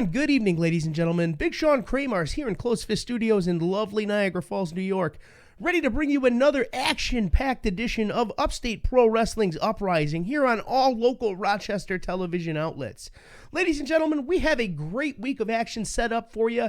and good evening, ladies and gentlemen. Big Sean Kramars here in Close Fist Studios in lovely Niagara Falls, New York, ready to bring you another action-packed edition of Upstate Pro Wrestling's Uprising here on all local Rochester television outlets. Ladies and gentlemen, we have a great week of action set up for you,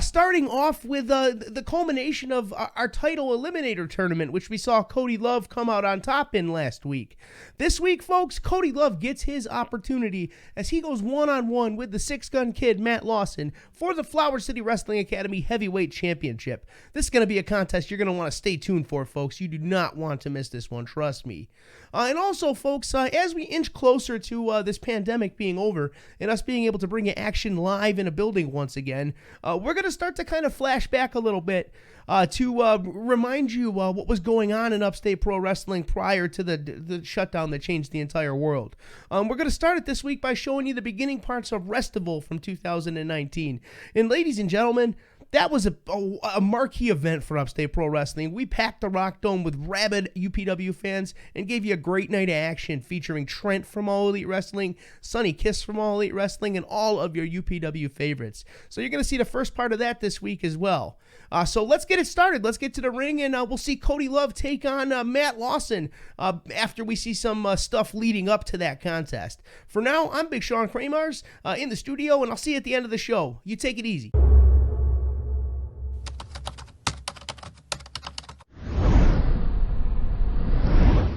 starting off with the culmination of our title eliminator tournament, which we saw Cody Love come out on top in last week. This week, folks, Cody Love gets his opportunity as he goes one-on-one with the six-gun kid, Matt Lawson, for the Flower City Wrestling Academy Heavyweight Championship. This is going to be a contest you're going to want to stay tuned for, folks. You do not want to miss this one, trust me. And also, folks, as we inch closer to this pandemic being over and us being able to bring you action live in a building once again, we're going to start to kind of flash back a little bit to remind you what was going on in Upstate Pro Wrestling prior to the shutdown that changed the entire world. We're going to start it this week by showing you the beginning parts of Restival from 2019. And ladies and gentlemen, that was a marquee event for Upstate Pro Wrestling. We packed the Rock Dome with rabid UPW fans and gave you a great night of action featuring Trent from All Elite Wrestling, Sonny Kiss from All Elite Wrestling, and all of your UPW favorites. So you're going to see the first part of that this week as well. So let's get it started. Let's get to the ring, and we'll see Cody Love take on Matt Lawson after we see some stuff leading up to that contest. For now, I'm Big Sean Kramars in the studio, and I'll see you at the end of the show. You take it easy.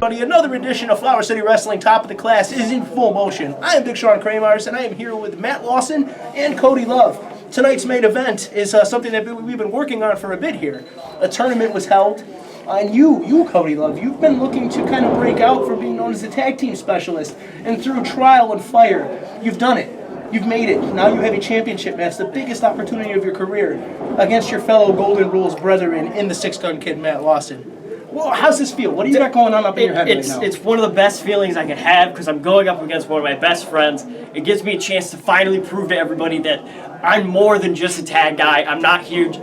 Another edition of Flower City Wrestling Top of the Class is in full motion. I am Big Sean Kramars, and I am here with Matt Lawson and Cody Love. Tonight's main event is something that we've been working on for a bit here. A tournament was held, and you, Cody Love, you've been looking to kind of break out for being known as the tag team specialist, and through trial and fire, you've done it. You've made it. Now you have a championship match, the biggest opportunity of your career, against your fellow Golden Rules brethren in the six-gun kid, Matt Lawson. Well, how's this feel? What do you got going on up in your head right now? It's one of the best feelings I can have because I'm going up against one of my best friends. It gives me a chance to finally prove to everybody that I'm more than just a tag guy. I'm not huge.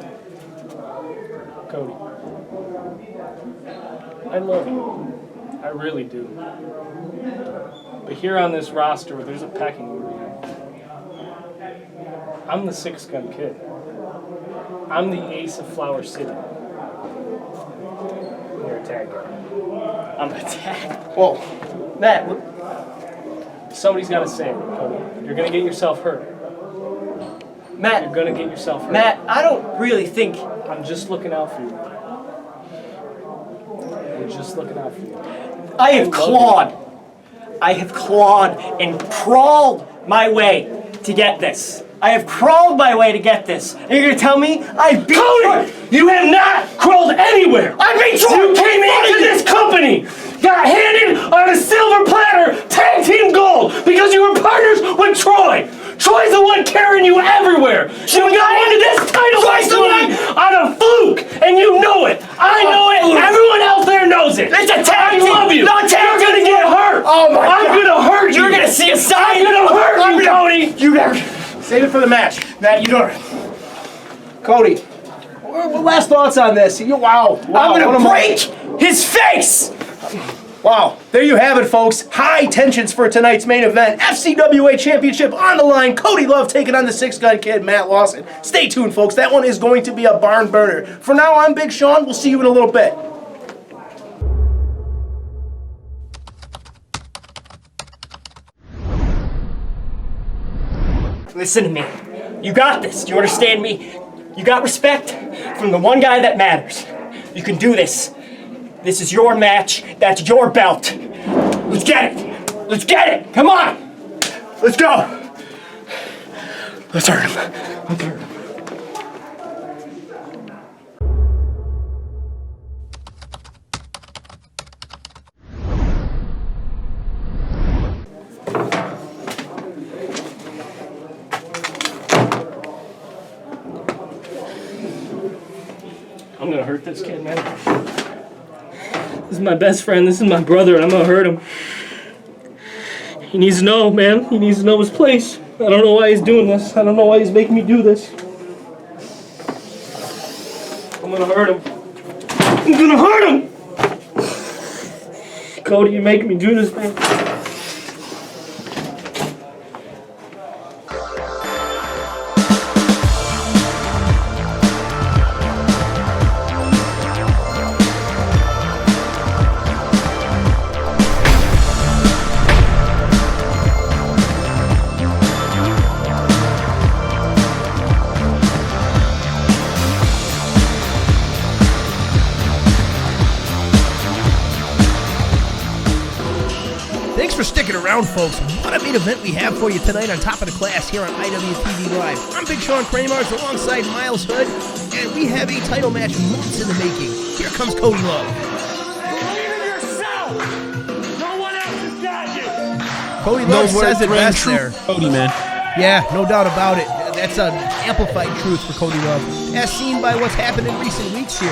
Cody, I love you. I really do. But here on this roster, there's a pecking order. I'm the six-gun kid. I'm the ace of Flower City. You're a tag guy. I'm a tag. Whoa. Matt, somebody's got to say it, Cody. You're going to get yourself hurt. Matt, You're going to get yourself hurt. Matt, I don't really think... I'm just looking out for you. I'm just looking out for you. I have clawed and crawled my way to get this. I have crawled my way to get this. And you're going to tell me I beat Cody! You have not crawled anywhere! I beat Troy! You came into this company, got handed on a silver platter tag team gold because you were partners with Troy! Troy's the one carrying you everywhere! You got into this title fight on a fluke, and you know it! I know it! Everyone else there knows it! It's a tag team! I love you! Not tag You're gonna get hurt! Oh my God! I'm gonna hurt you! You're gonna see a sign! I'm gonna hurt you, Cody! You never... Save it for the match. Matt, you don't... Cody, last thoughts on this? Wow. I'm gonna break his face! Wow, there you have it, folks. High tensions for tonight's main event. FCWA Championship on the line. Cody Love taking on the six-gun kid, Matt Lawson. Stay tuned, folks. That one is going to be a barn burner. For now, I'm Big Sean. We'll see you in a little bit. Listen to me. You got this. Do you understand me? You got respect from the one guy that matters. You can do this. This is your match. That's your belt. Let's get it. Let's get it. Come on. Let's go. Let's hurt him. Let's hurt him. I'm gonna hurt this kid, man. This is my best friend, this is my brother, and I'm gonna hurt him. He needs to know, man. He needs to know his place. I don't know why he's doing this. I don't know why he's making me do this. I'm gonna hurt him. I'm gonna hurt him! Cody, you're making me do this, man. around, folks. What a main event we have for you tonight on Top of the Class here on IWTV Live. I'm Big Sean Kramars alongside Miles Hood, and we have a title match months in the making. Here comes Cody Love. Believe in yourself! No one else has got you! Cody Love says it best there. Cody, man. Yeah, no doubt about it. That's an amplified truth for Cody Love, as seen by what's happened in recent weeks here.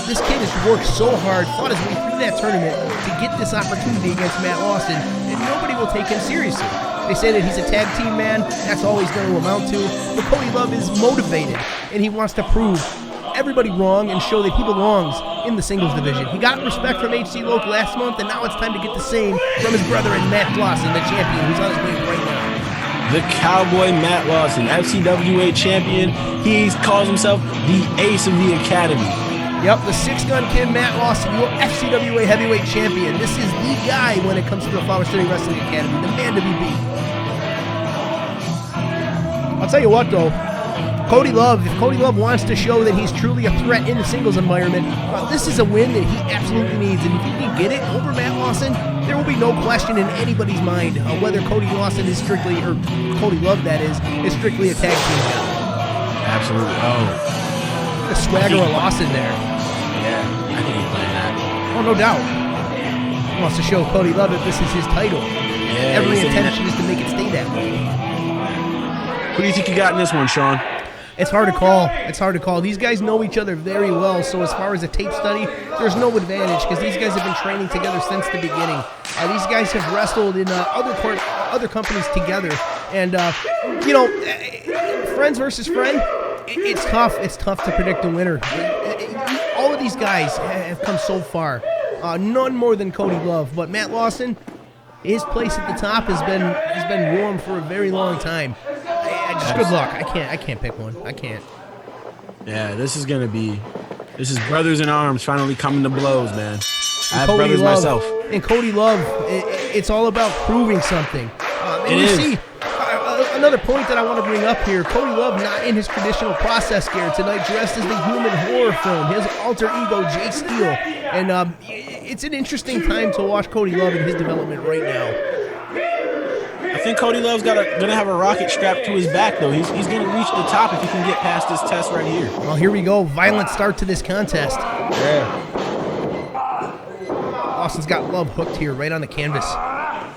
This kid has worked so hard, fought his way through that tournament to get this opportunity against Matt Lawson, and nobody will take him seriously. They say that he's a tag team man. That's all he's going to amount to. But Cody Love is motivated, and he wants to prove everybody wrong and show that he belongs in the singles division. He got respect from HC Loke last month, and now it's time to get the same from his brother and Matt Lawson, the champion, who's on his way right now. The Cowboy Matt Lawson, FCWA champion. He calls himself the ace of the academy. Yep, the six-gun kid Matt Lawson, your FCWA heavyweight champion. This is the guy when it comes to the Flower City Wrestling Academy, the man to be beat. I'll tell you what, though. Cody Love, if Cody Love wants to show that he's truly a threat in the singles environment, this is a win that he absolutely needs. And if he can get it over Matt Lawson, there will be no question in anybody's mind whether Cody Lawson is strictly, or Cody Love that is strictly a tag team guy. Absolutely. Oh. The swagger of Lawson there. Yeah, I think he's playing that. Oh, no doubt. He wants to show Cody Love that this is his title. Yeah, Every intention is to make it stay that way. Who do you think you got in this one, Sean? It's hard to call. It's hard to call. These guys know each other very well, so as far as a tape study, there's no advantage because these guys have been training together since the beginning. These guys have wrestled in other companies together, and friends versus friend, it's tough. It's tough to predict the winner. All of these guys have come so far. None more than Cody Love, but Matt Lawson, his place at the top has been warm for a very long time. Just good luck. I can't pick one. I can't. Yeah, this is brothers in arms finally coming to blows, man. I have brothers Love, myself. And Cody Love, it's all about proving something. And you see, another point that I want to bring up here, Cody Love not in his traditional process gear tonight, dressed as the human horror film, his alter ego, Jay Steele. And it's an interesting time to watch Cody Love in his development right now. I think Cody Love's gonna have a rocket strapped to his back, though. He's gonna reach the top if he can get past this test right here. Well, here we go. Violent start to this contest. Yeah. Lawson's got Love hooked here, right on the canvas. I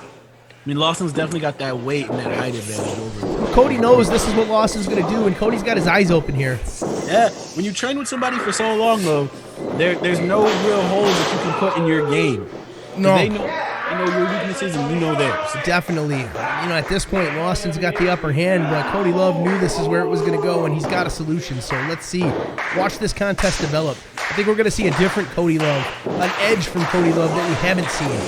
mean, Lawson's definitely got that weight and that height advantage over him. Cody knows this is what Lawson's gonna do, and Cody's got his eyes open here. Yeah. When you train with somebody for so long, though, there's no real holes that you can put in your game. No. They know your weaknesses and you know theirs. Definitely. At this point, Lawson's got the upper hand, but Cody Love knew this is where it was going to go, and he's got a solution. So let's see. Watch this contest develop. I think we're going to see a different Cody Love, an edge from Cody Love that we haven't seen.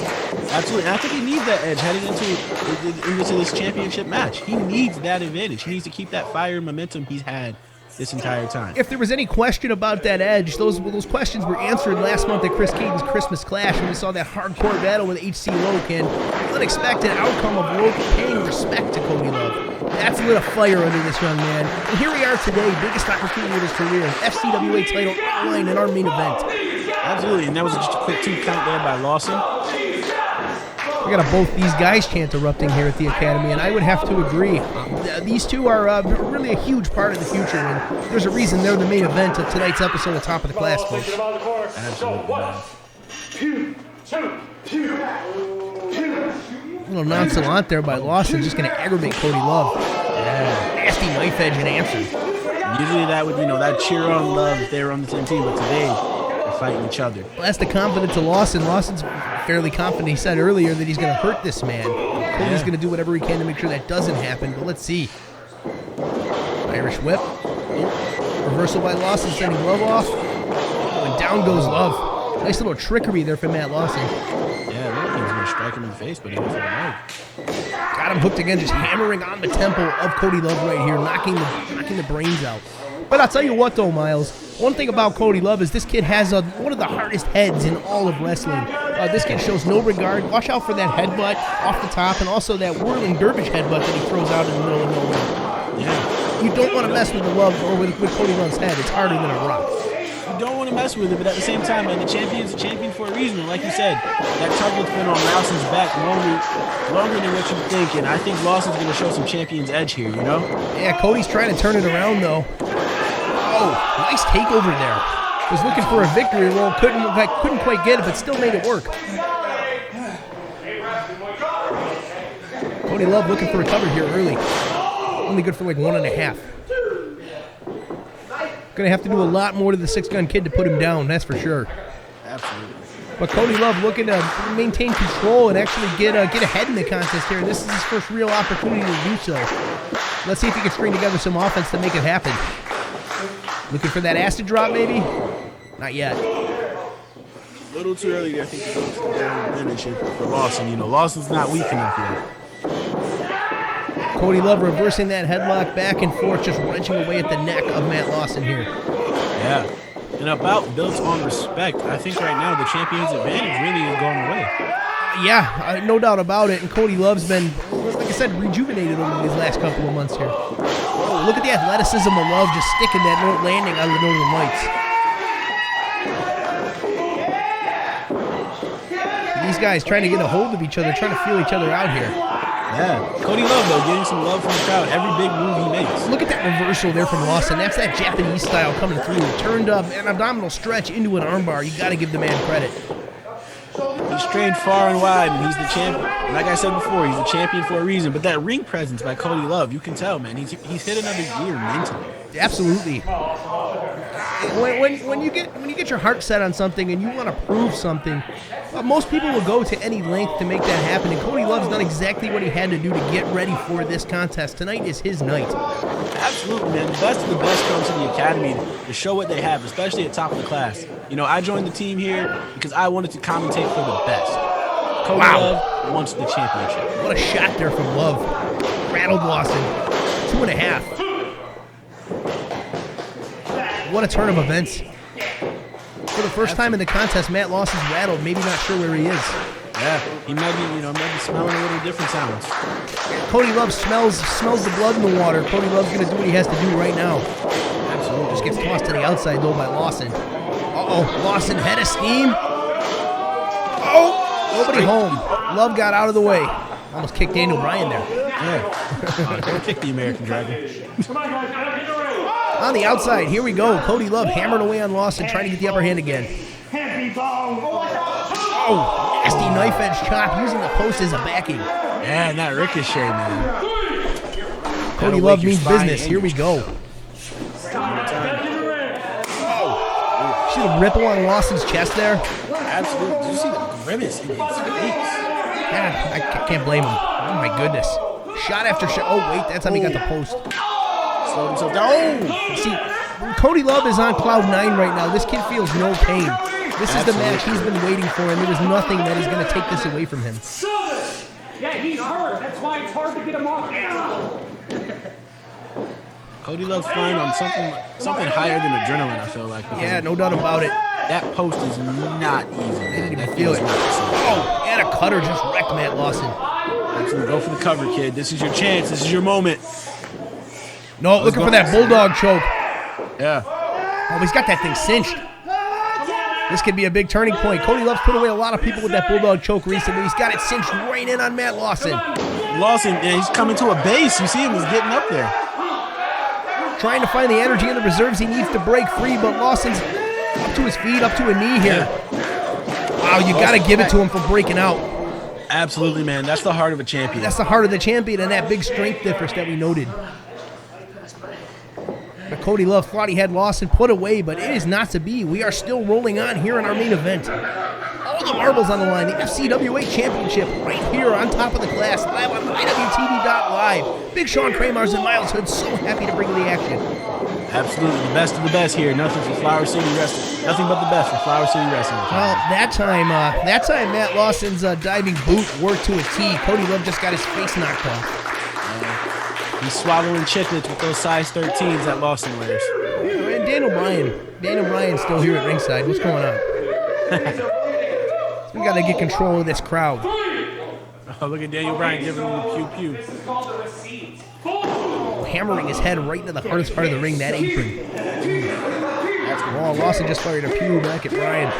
Absolutely. I think he needs that edge heading into this championship match. He needs that advantage. He needs to keep that fire and momentum he's had this entire time. If there was any question about that edge, those questions were answered last month at Chris Caden's Christmas Clash when we saw that hardcore battle with HC Loke and the unexpected outcome of Loke paying respect to Cody Love. That's lit a fire under this young man. And here we are today, biggest opportunity of his career, FCWA title online in our main event. Absolutely, and that was just a quick 2 count there by Lawson. We got both these guys chant erupting here at the Academy, and I would have to agree. These two are really a huge part of the future, and there's a reason they're the main event of tonight's episode of Top of the Class, folks. Absolutely. A little nonchalant there by Lawson, just going to aggravate Cody Love. Yeah. Nasty knife edge and answer. Usually that would, that cheer on Love if they were on the same team, but today they're fighting each other. Well, that's the confidence of Lawson. Lawson's fairly confident. He said earlier that he's going to hurt this man. Cody's going to do whatever he can to make sure that doesn't happen, but let's see. Irish whip. Reversal by Lawson, sending Love off. Oh, and down goes Love. Nice little trickery there from Matt Lawson. Yeah, I think he's going to strike him in the face, but he went for the leg. Got him hooked again, just hammering on the temple of Cody Love right here, knocking the brains out. But I'll tell you what, though, Miles. One thing about Cody Love is this kid has one of the hardest heads in all of wrestling. This kid shows no regard. Watch out for that headbutt off the top and also that whirling dervish headbutt that he throws out in the middle of nowhere. Yeah. You don't want to mess with the Love or with Cody Love's head. It's harder than a rock. You don't want to mess with it, but at the same time, man, the champion's a champion for a reason. And like you said, that target's been on Lawson's back longer than what you think, and I think Lawson's going to show some champion's edge here, you know? Yeah, Cody's trying to turn it around, though. Oh, nice takeover there. Was looking for a victory roll, couldn't quite get it, but still made it work. Cody Love looking for a cover here early. Only good for like 1.5. Gonna have to do a lot more to the 6-gun kid to put him down, that's for sure. Absolutely. But Cody Love looking to maintain control and actually get ahead in the contest here. This is his first real opportunity to do so. Let's see if he can string together some offense to make it happen. Looking for that acid drop, maybe? Not yet. A little too early, I think, to go for the finish for Lawson. You know, Lawson's not weak enough yet. Cody Love reversing that headlock back and forth, just wrenching away at the neck of Matt Lawson here. Yeah. And about built on respect, I think right now the champion's advantage really is going away. Yeah, no doubt about it. And Cody Love's been, like I said, rejuvenated over these last couple of months here. Oh, look at the athleticism of Love just sticking that landing out of the Northern Lights. These guys trying to get a hold of each other, trying to feel each other out here. Yeah. Cody Love, though, getting some love from the crowd every big move he makes. Look at that reversal there from Lawson. That's that Japanese style coming through. Turned up, an abdominal stretch into an armbar. You got to give the man credit. He's trained far and wide, and he's the champion. Like I said before, he's the champion for a reason. But that ring presence by Cody Love, you can tell, man. He's hit another gear mentally. Absolutely. When you get your heart set on something and you want to prove something, most people will go to any length to make that happen. And Cody Love's done exactly what he had to do to get ready for this contest. Tonight is his night. Absolutely, man. The best of the best come to the academy to show what they have, especially at top of the class. You know, I joined the team here because I wanted to commentate for the best. Cody Love wants the championship. What a shot there from Love. Rattled Lawson. 2.5. What a turn of events. For the first time in the contest, Matt Lawson's rattled, maybe not sure where he is. Yeah, he might be, maybe smelling a little different sounds. Cody Love smells the blood in the water. Cody Love's going to do what he has to do right now. Absolutely. Just gets tossed to the outside, though, by Lawson. Uh-oh, Lawson head of steam. Oh, nobody home. Love got out of the way. Almost kicked Daniel Bryan there. Yeah. Don't kick the American Dragon. On the outside, here we go. Cody Love hammering away on Lawson, trying to get the upper hand again. Oh, nasty knife edge chop, using the post as a backing. Yeah, and that ricochet, man. Cody Love means business. Here we go. Oh, see the ripple on Lawson's chest there? Absolutely. Did you see the grimace in his face? Yeah, I can't blame him. Oh, my goodness. Shot after shot. Oh, wait, that's how he got the post. Slowed himself down. Oh! See, Cody Love is on cloud 9 right now. This kid feels no pain. This is the match he's been waiting for, and there is nothing that is going to take this away from him. Yeah, he's hurt. That's why it's hard to get him off. Cody Love's flying on something higher than adrenaline, I feel like. Yeah, no doubt about it. That post is not easy, man. Didn't even feel it. Oh, and a cutter just wrecked Matt Lawson. Absolutely. Go for the cover, kid. This is your chance. This is your moment. No, looking for that bulldog choke. Yeah. Oh, he's got that thing cinched. This could be a big turning point. Cody Love's put away a lot of people with that bulldog choke recently. He's got it cinched right in on Matt Lawson. Lawson, yeah, he's coming to a base. You see him, he's getting up there. Trying to find the energy in the reserves he needs to break free, but Lawson's up to his feet, up to a knee here. Wow, you got to give it to him for breaking out. Absolutely, man. That's the heart of a champion. That's the heart of the champion and that big strength difference that we noted. But Cody Love thought he had Lawson put away, but it is not to be. We are still rolling on here in our main event. All the marbles on the line. The FCWA Championship right here on top of the class, live on IWTV.live. Big Sean Kramars and Miles Hood so happy to bring you the action. Absolutely, the best of the best here. Nothing for Flower City Wrestling. Nothing but the best for Flower City Wrestling. Well, that time Matt Lawson's diving boot worked to a T. Cody Love just got his face knocked off. He's swallowing chiclets with those size 13s that Lawson wears. And Daniel Bryan's still here at ringside. What's going on? We got to get control of this crowd. Oh, look at Daniel Bryan giving him the pew-pew. Hammering his head right into the hardest part of the ring, that apron. Oh, Lawson just fired a pew back at Brian.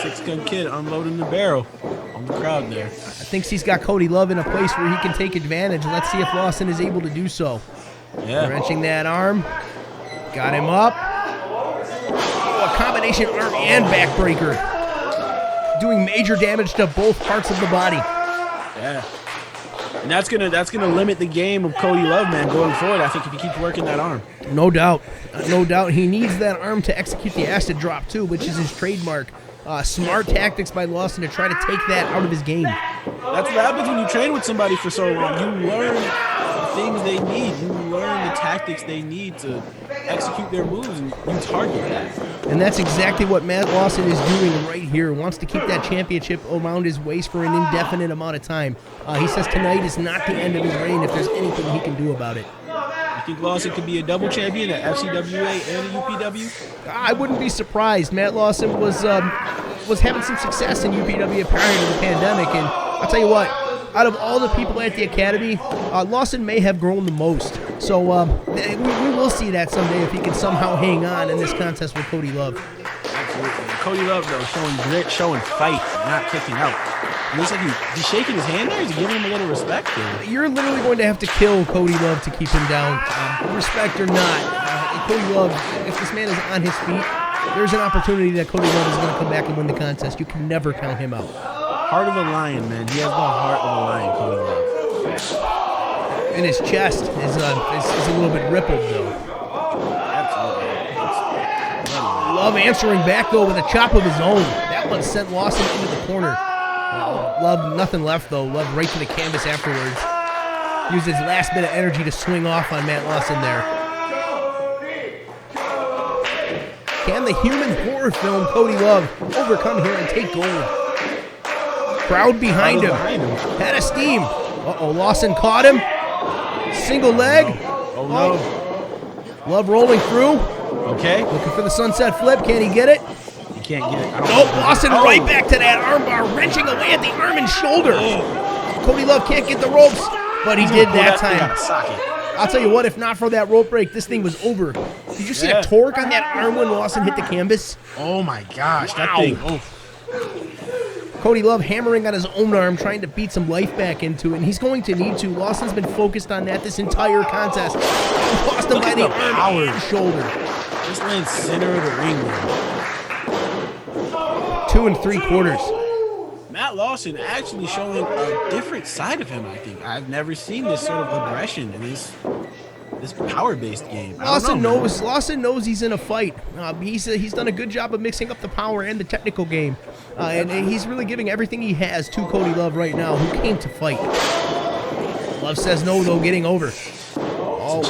6-gun kid unloading the barrel on the crowd there. I think he's got Cody Love in a place where he can take advantage. Let's see if Lawson is able to do so. Yeah. Wrenching that arm. Got him up. Oh, a combination arm and backbreaker. Doing major damage to both parts of the body. Yeah. And that's gonna limit the game of Cody Love, man, going forward. I think if he keeps working that arm. No doubt. No doubt. He needs that arm to execute the acid drop, too, which is his trademark. Smart tactics by Lawson to try to take that out of his game. That's what happens when you train with somebody for so long. You learn the things they need. You learn the tactics they need to execute their moves, and you target that. And that's exactly what Matt Lawson is doing right here. Wants to keep that championship around his waist for an indefinite amount of time. He says tonight is not the end of his reign if there's anything he can do about it. You think Lawson could be a double champion at FCWA and UPW? I wouldn't be surprised. Matt Lawson was having some success in UPW prior to the pandemic, and I'll tell you what, out of all the people at the academy, Lawson may have grown the most. So we will see that someday if he can somehow hang on in this contest with Cody Love. Absolutely. Cody Love, though, showing grit, showing fight, not kicking out. It looks like he's shaking his hand there. He's giving him a little respect here. You're literally going to have to kill Cody Love to keep him down, respect or not. Cody Love, if this man is on his feet, there's an opportunity that Cody Love is going to come back and win the contest. You can never count him out. Heart of a lion, man. He has the heart of a lion, Cody Love. And his chest is a little bit rippled, though. Absolutely. Love answering back, though, with a chop of his own. That one sent Lawson into the corner. Love, nothing left, though. Love right to the canvas afterwards. Used his last bit of energy to swing off on Matt Lawson there. Can the human horror film Cody Love overcome here and take gold? Crowd behind him. Had a steam. Uh-oh, Lawson caught him. Single leg. Oh, no. Love rolling through. Okay. Looking for the sunset flip. Can he get it? He can't get it. Nope, Lawson right back to that armbar, wrenching away at the arm and shoulder. Cody Love can't get the ropes, but he did that time. I'll tell you what, if not for that rope break, this thing was over. Did you see the torque on that arm when Lawson hit the canvas? Oh, my gosh. That thing. Oh. Cody Love hammering on his own arm, trying to beat some life back into it, and he's going to need to. Lawson's been focused on that this entire contest. He lost him by the arm and shoulder. This lands center of the ring, man. 2 3/4. Matt Lawson actually showing a different side of him, I think. I've never seen this sort of aggression in this power-based game. Lawson knows he's in a fight. He's done a good job of mixing up the power and the technical game. And he's really giving everything he has to Cody Love right now, who came to fight. Love says no, though, getting over. Oh,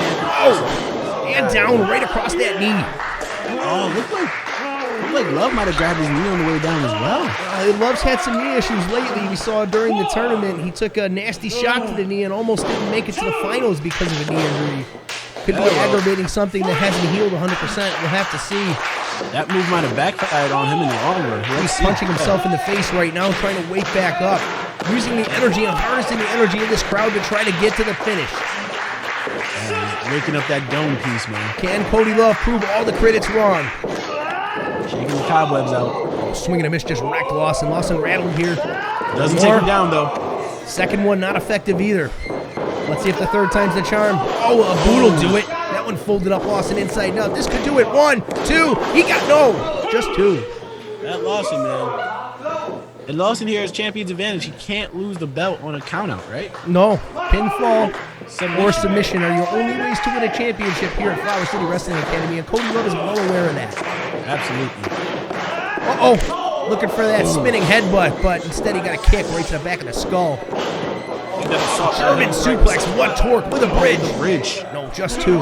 and down right across that knee. Oh, looked like Love might have grabbed his knee on the way down as well. Love's had some knee issues lately. We saw during the tournament, he took a nasty shot to the knee and almost didn't make it to the finals because of a knee injury. Could be aggravating something that hasn't healed 100%. We'll have to see. That move might have backfired on him in the long run. He's punching himself in the face right now, trying to wake back up. Using the energy and harnessing the energy of this crowd to try to get to the finish. He's waking up that dome piece, man. Can Cody Love prove all the critics wrong? Shaking the cobwebs out. Swing and a miss just wrecked Lawson. Lawson rattled here. Doesn't take him down, though. Second one not effective either. Let's see if the third time's the charm. Oh, a boot will do it. That one folded up Lawson inside out. This could do it. 1, 2. He got no. Just 2. That Lawson, man. And Lawson here has champion's advantage. He can't lose the belt on a countout, right? No. Pinfall or submission are your only ways to win a championship here at Flower City Wrestling Academy, and Cody Love is well aware of that. Absolutely. Uh-oh. Looking for that spinning headbutt, but instead he got a kick right to the back of the skull. German suplex, what torque with a bridge. No, just 2.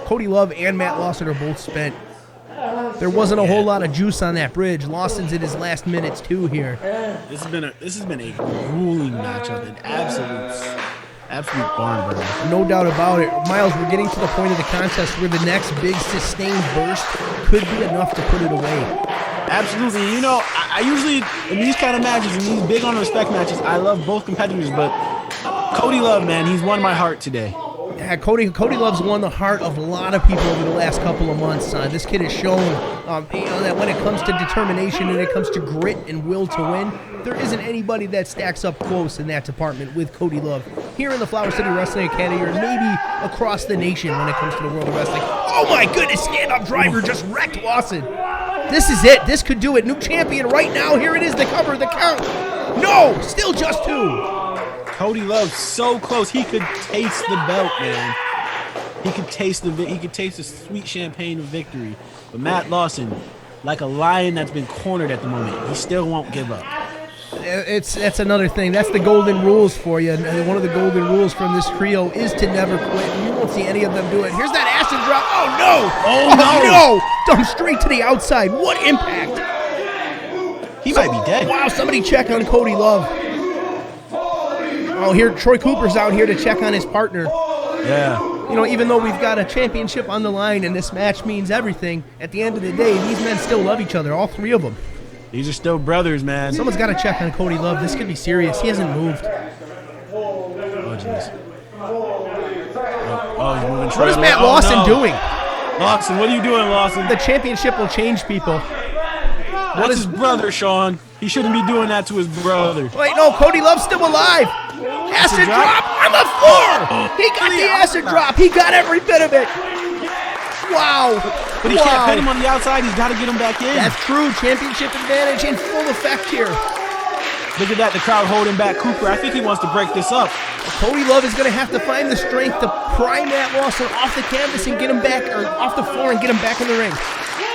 Cody Love and Matt Lawson are both spent. There wasn't a whole lot of juice on that bridge. Lawson's in his last minutes too here. This has been a grueling matchup, an absolute barn burner. No doubt about it. Miles, we're getting to the point of the contest where the next big sustained burst could be enough to put it away. Absolutely. You know, I usually, in these kind of matches, in these big on respect matches, I love both competitors, but Cody Love, man, he's won my heart today. Yeah, Cody Love's won the heart of a lot of people over the last couple of months. This kid has shown that when it comes to determination and it comes to grit and will to win, there isn't anybody that stacks up close in that department with Cody Love here in the Flower City Wrestling Academy, or maybe across the nation when it comes to the world of wrestling. Oh my goodness, stand-up driver just wrecked Lawson. This is it. This could do it. New champion right now. Here it is, the cover, the count. No, still just 2. Cody Love so close. He could taste the belt, man. He could taste the sweet champagne of victory. But Matt Lawson, like a lion that's been cornered at the moment, he still won't give up. That's another thing. That's the golden rules for you. And one of the golden rules from this trio is to never quit. You won't see any of them do it. Here's that acid drop. Oh no! Dump straight to the outside. What impact! He might be dead. Wow, somebody check on Cody Love. Oh, here Troy Cooper's out here to check on his partner. Yeah. You know, even though we've got a championship on the line and this match means everything, at the end of the day, these men still love each other, all 3 of them. These are still brothers, man. Someone's got to check on Cody Love. This could be serious. He hasn't moved. Oh, jeez. Oh, he's moving. What is Matt Lawson doing? Lawson, what are you doing, Lawson? The championship will change people. That's his brother, Sean. He shouldn't be doing that to his brother. Wait, no, Cody Love's still alive. Acid drop on the floor. He got the acid drop. He got every bit of it. Wow. But he can't pin him on the outside. He's got to get him back in. That's true. Championship advantage in full effect here. Look at that. The crowd holding back Cooper. I think he wants to break this up. Cody Love is going to have to find the strength to pry Matt Lawson off the canvas and get him back, or off the floor and get him back in the ring.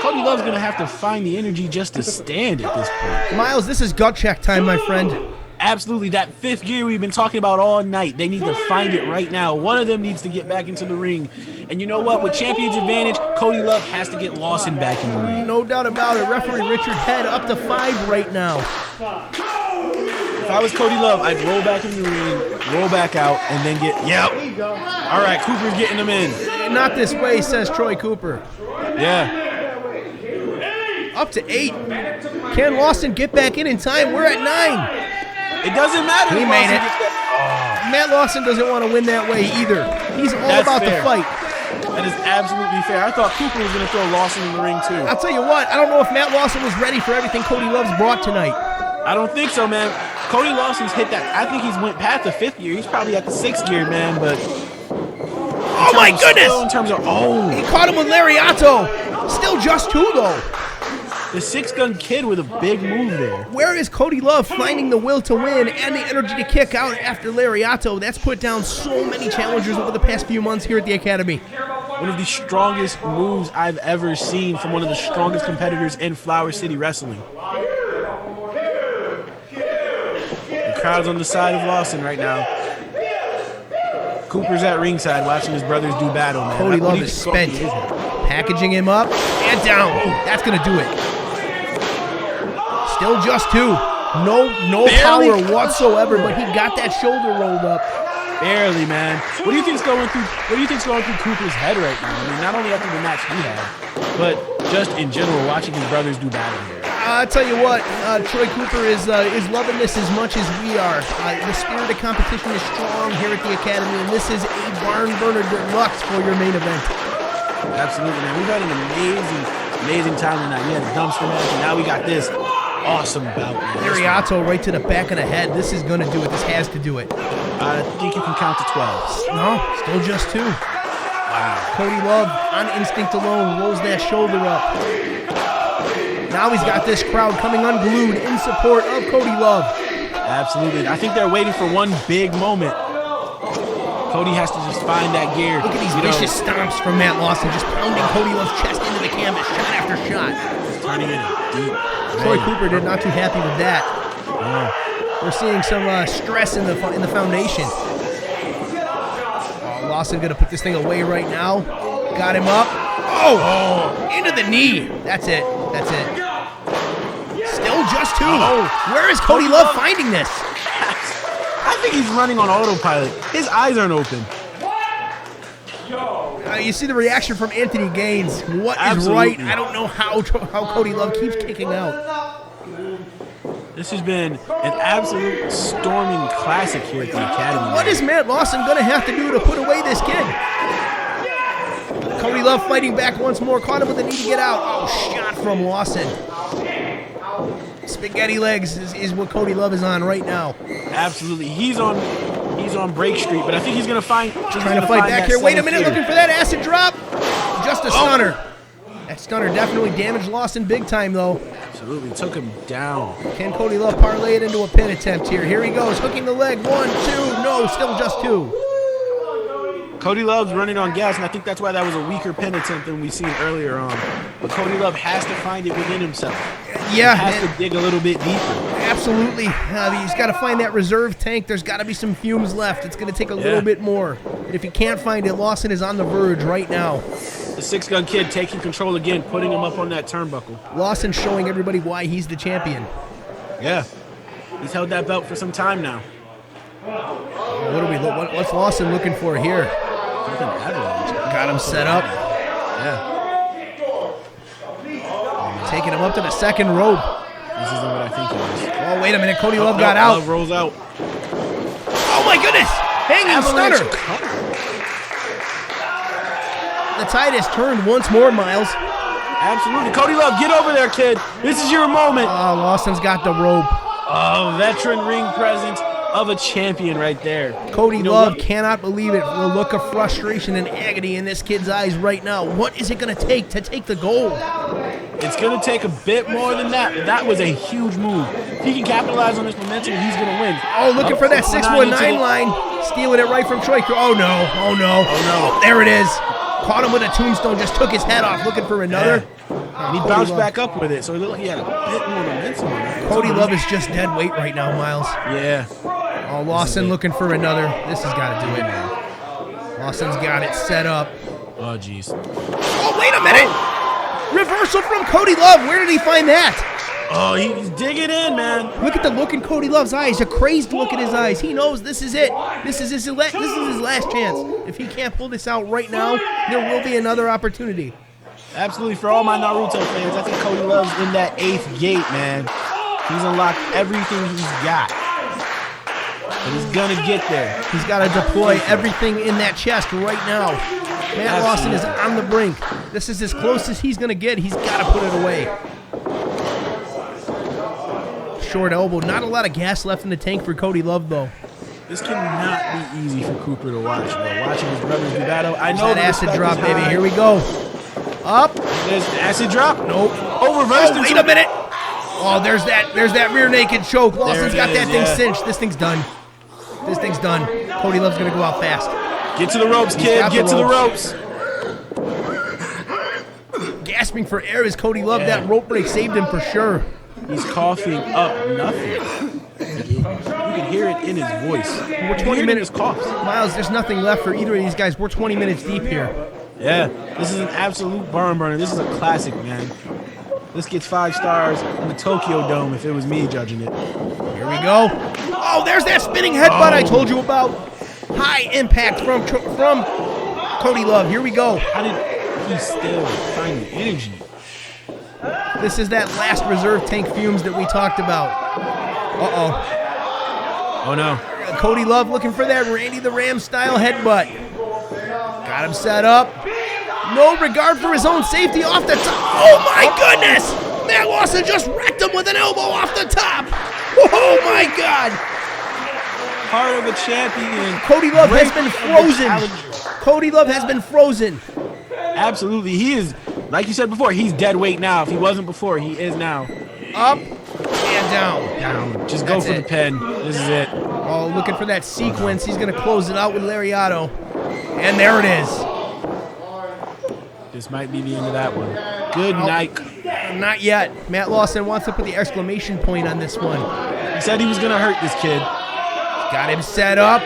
Cody Love's going to have to find the energy just to stand at this point. Miles, this is gut check time, my friend. Absolutely. That 5th gear we've been talking about all night. They need to find it right now. One of them needs to get back into the ring. And you know what? With champion's advantage, Cody Love has to get Lawson back in the ring. No doubt about it. Referee Richard Head up to 5 right now. If I was Cody Love, I'd roll back in the ring, roll back out, and then get, yep. All right, Cooper's getting him in. Not this way, says Troy Cooper. Yeah. Up to 8. Can Lawson get back in time? We're at 9. It doesn't matter. He made it. Matt Lawson doesn't want to win that way either. He's all about the fight. That is absolutely fair. I thought Cooper was going to throw Lawson in the ring too. I'll tell you what, I don't know if Matt Lawson was ready for everything Cody Love's brought tonight. I don't think so, man. Cody Lawson's hit that. I think he's went past the 5th gear. He's probably at the 6th gear, man, but... Oh my goodness! In terms of, he caught him with Lariato. Still just 2 though. The 6-gun kid with a big move there. Where is Cody Love finding the will to win and the energy to kick out after Lariato? That's put down so many challengers over the past few months here at the Academy. One of the strongest moves I've ever seen from one of the strongest competitors in Flower City Wrestling. The crowd's on the side of Lawson right now. Cooper's at ringside watching his brothers do battle, man. Cody Love is spent. Packaging him up and down. That's going to do it. Still just 2. No power whatsoever, but he got that shoulder rolled up. Barely, man. What do you think's going through Cooper's head right now? I mean, not only after the match he had, but just in general, watching his brothers do battle here. I'll tell you what, Troy Cooper is loving this as much as we are. The spirit of competition is strong here at the Academy, and this is a barn burner deluxe for your main event. Absolutely, man. We've had an amazing time tonight. We had a dumpster match, and now we got this awesome bout. Lariato right to the back of the head. This is going to do it. This has to do it. I think you can count to 12. No, still just 2. Wow. Cody Love, on instinct alone, rolls that shoulder up. Now he's got this crowd coming unglued in support of Cody Love. Absolutely. I think they're waiting for one big moment. Cody has to just find that gear. Look at these vicious stomps from Matt Lawson, just pounding Cody Love's chest into the canvas, shot after shot. Turning it deep. Troy Cooper did not too happy with that. We're seeing some stress in the foundation. Lawson gonna put this thing away right now. Got him up. Into the knee. That's it. Still just 2. Where is Cody Love finding this? I think he's running on autopilot. His eyes aren't open. You see the reaction from Anthony Gaines. What is right? I don't know how Cody Love keeps kicking out. This has been an absolute storming classic here at the Academy. What is Matt Lawson going to have to do to put away this kid? Cody Love fighting back once more. Caught him with the knee to get out. Oh, shot from Lawson. Spaghetti legs is what Cody Love is on right now. Absolutely. He's on break street, but I think he's going to find... Trying to fight back here. Wait a minute, looking for that acid drop. Just a stunner. That stunner definitely damaged Lawson big time, though. Absolutely. Took him down. Can Cody Love parlay it into a pin attempt here? Here he goes, hooking the leg. 1, 2. No, still just 2. Cody Love's running on gas, and I think that's why that was a weaker pin attempt than we've seen earlier on. But Cody Love has to find it within himself. Yeah. He has to dig a little bit deeper. Absolutely. He's got to find that reserve tank. There's got to be some fumes left. It's going to take a little bit more. But if he can't find it, Lawson is on the verge right now. The six-gun kid taking control again, putting him up on that turnbuckle. Lawson showing everybody why he's the champion. Yeah. He's held that belt for some time now. What's Lawson looking for here? Got him set up. Yeah. Taking him up to the second rope. This isn't what I think it is. Oh, wait a minute. Cody Love got out. Love rolls out. Oh, my goodness. Hanging stunner. The tide has turned once more, Miles. Absolutely. Cody Love, get over there, kid. This is your moment. Oh, Lawson's got the rope. Oh, veteran ring presence of a champion right there. Cody Love cannot believe it. The look of frustration and agony in this kid's eyes right now. What is it going to take the gold? It's going to take a bit more than that. That was a huge move. If he can capitalize on this momentum, he's going to win. Oh, looking for that 619 line. Stealing it right from Troy. Oh, no. Oh, no. Oh, no. There it is. Caught him with a tombstone. Just took his head off. Looking for another. Yeah. And he bounced back up with it, so it looked like he had a bit more momentum on that. Cody Love is just dead weight right now, Miles. Yeah. Oh, Lawson looking for another. This has got to do it now. Lawson's got it set up. Oh, jeez. Oh, wait a minute. Reversal from Cody Love. Where did he find that? Oh, he's digging in, man. Look at the look in Cody Love's eyes. A crazed look in his eyes. He knows this is it. This is his last chance. If he can't pull this out right now, there will be another opportunity. Absolutely. For all my Naruto fans, I think Cody Love's in that 8th gate, man. He's unlocked everything he's got. And he's going to get there. He's got to deploy everything in that chest right now. Matt Lawson is on the brink. This is as close as he's going to get. He's got to put it away. Short elbow. Not a lot of gas left in the tank for Cody Love, though. This cannot be easy for Cooper to watch, bro. Watching his brothers do battle. I know that acid drop, baby. Here we go. Up. There's the acid drop. Nope. Oh, reversed. Wait a minute. Oh, there's that rear naked choke. Lawson's got that thing cinched. This thing's done. This thing's done. Cody Love's going to go out fast. Get to the ropes, kid. Get to the ropes. Gasping for air as Cody Love. That rope break saved him for sure. He's coughing up nothing. You can hear it in his voice. We're 20 minutes coughs. Miles, there's nothing left for either of these guys. We're 20 minutes deep here. Yeah, this is an absolute barn burner. This is a classic, man. This gets 5 stars in the Tokyo Dome if it was me judging it. Here we go. Oh, there's that spinning headbutt I told you about. High impact from Cody Love. Here we go. How did he still find the energy? This is that last reserve tank fumes that we talked about. Uh-oh. Oh, no. Cody Love looking for that Randy the Ram style headbutt. Got him set up. No regard for his own safety off the top. Oh, my goodness. Matt Lawson just wrecked him with an elbow off the top. Oh, my God. Heart of a champion. Cody Love has been frozen. Cody Love has been frozen. Absolutely. He is, like you said before, he's dead weight now. If he wasn't before, he is now. Up and down. Down. Just go for the pin. This is it. Oh, looking for that sequence. He's going to close it out with Lariato. And there it is. This might be the end of that one. Good night. Not yet. Matt Lawson wants to put the exclamation point on this one. He said he was going to hurt this kid. Got him set up.